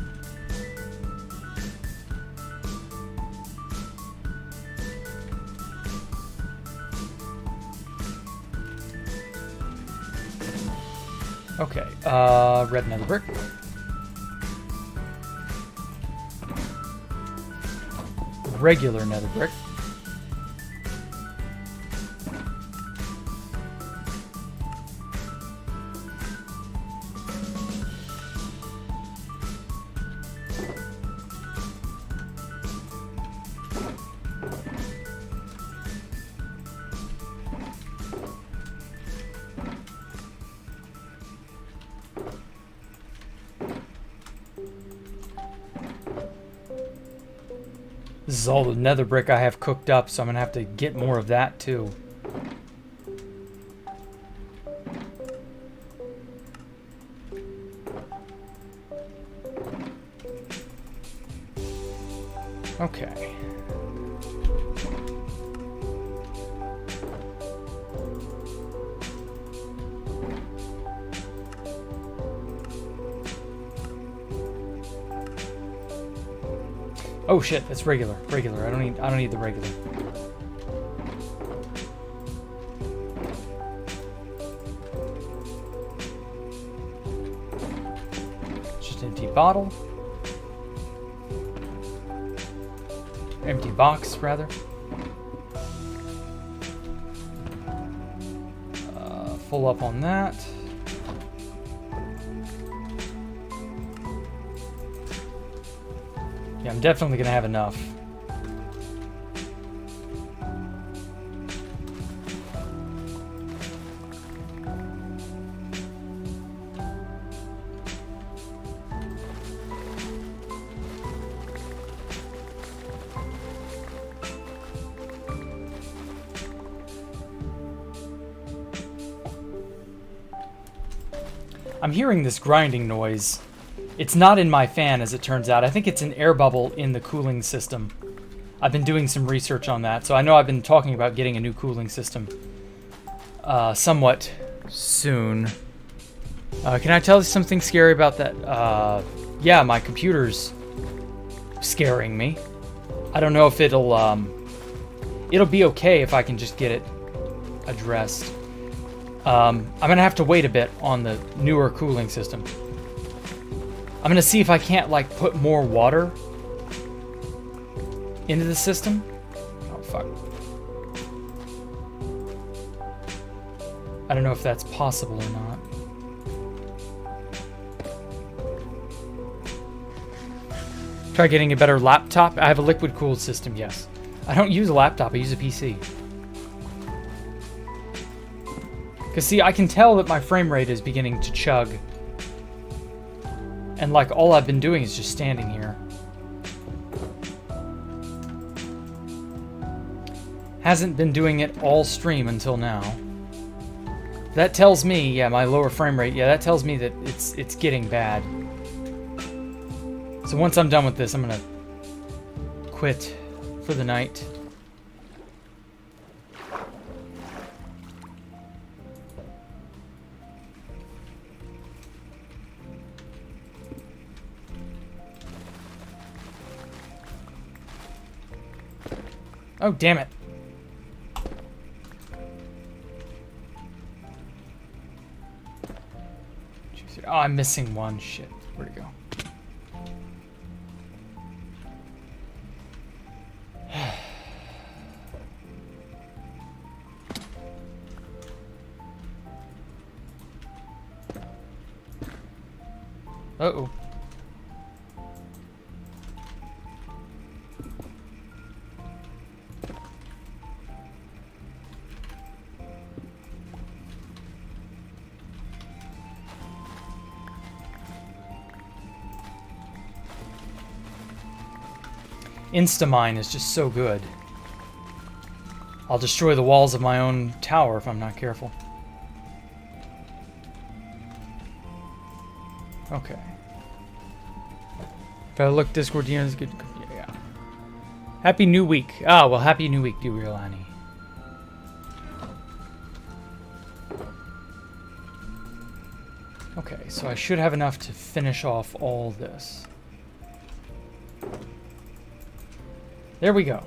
Okay, red nether brick. Regular nether brick. This is all the nether brick I have cooked up, so I'm gonna have to get more of that too. Okay. Oh shit, that's regular. Regular. I don't need the regular. Just empty bottle. Empty box, rather. Full up on that. Yeah, I'm definitely gonna have enough. I'm hearing this grinding noise. It's not in my fan, as it turns out. I think it's an air bubble in the cooling system. I've been doing some research on that, so I know I've been talking about getting a new cooling system somewhat soon. Can I tell you something scary about that? Yeah, my computer's scaring me. I don't know if it'll be okay if I can just get it addressed. I'm gonna have to wait a bit on the newer cooling system. I'm gonna see if I can't like put more water into the system. Oh fuck. I don't know if that's possible or not. Try getting a better laptop. I have a liquid cooled system, yes. I don't use a laptop, I use a PC. Because see, I can tell that my frame rate is beginning to chug. And like all I've been doing is just standing here. Hasn't been doing it all stream until now. That tells me, yeah, my lower frame rate, yeah, that tells me that it's getting bad. So once I'm done with this, I'm gonna quit for the night. Oh, damn it. Oh, I'm missing one. Shit. Where'd it go? Uh-oh. Instamine is just so good. I'll destroy the walls of my own tower if I'm not careful. Okay. If I look Discord, is good. Yeah. Happy New Week. Ah, well, Happy New Week, Duon. Okay, so I should have enough to finish off all this. There we go.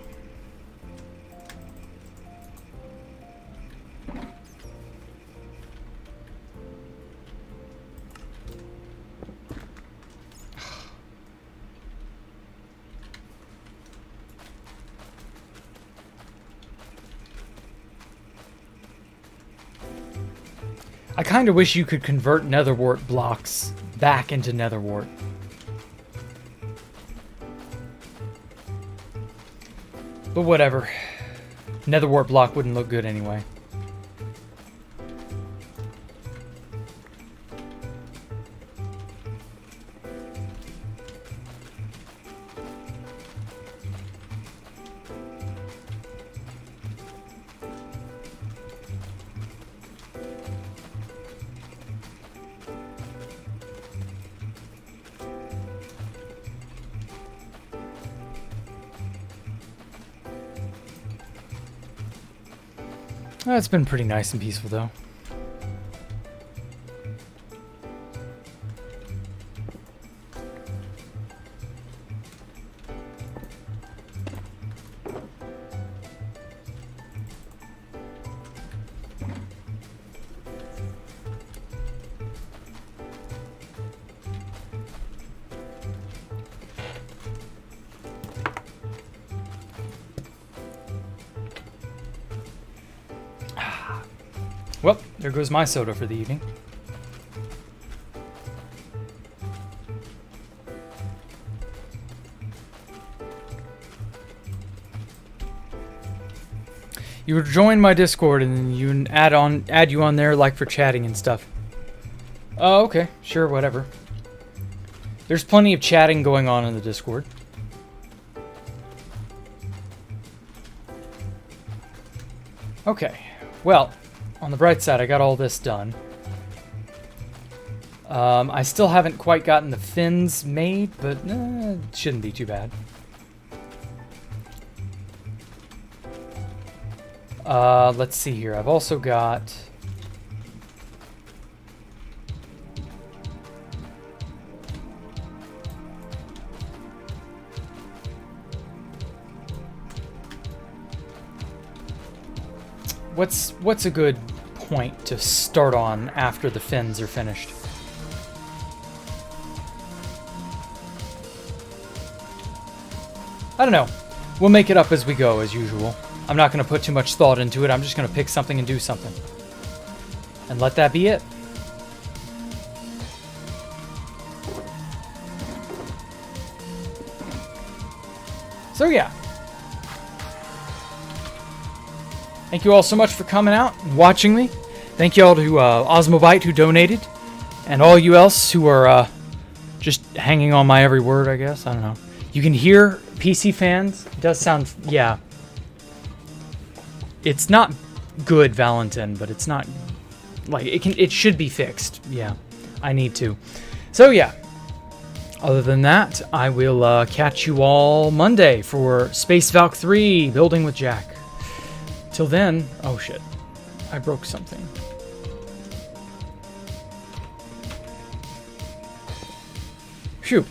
I kind of wish you could convert netherwort blocks back into netherwort. But whatever. Netherwort block wouldn't look good anyway. It's been pretty nice and peaceful, though. Well, there goes my soda for the evening. You would join my Discord and then you add you on there like for chatting and stuff. Oh, okay. Sure, whatever. There's plenty of chatting going on in the Discord. Okay. Well, on the bright side, I got all this done. I still haven't quite gotten the fins made, but it shouldn't be too bad. Let's see here. I've also got... What's a good point to start on after the fins are finished. I don't know. We'll make it up as we go, as usual. I'm not going to put too much thought into it. I'm just going to pick something and do something. And let that be it. So yeah. Thank you all so much for coming out and watching me. Thank you all to Osmobite who donated. And all you else who are just hanging on my every word, I guess. I don't know. You can hear PC fans. It does sound, yeah. It's not good, Valentin, but it's not, like, it should be fixed. Yeah, I need to. So yeah. Other than that, I will catch you all Monday for Space Valk 3, Building with Jack. Till then, oh shit, I broke something. Phew.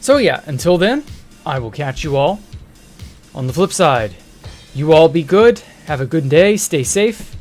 So yeah, until then, I will catch you all on the flip side. You all be good, have a good day, stay safe,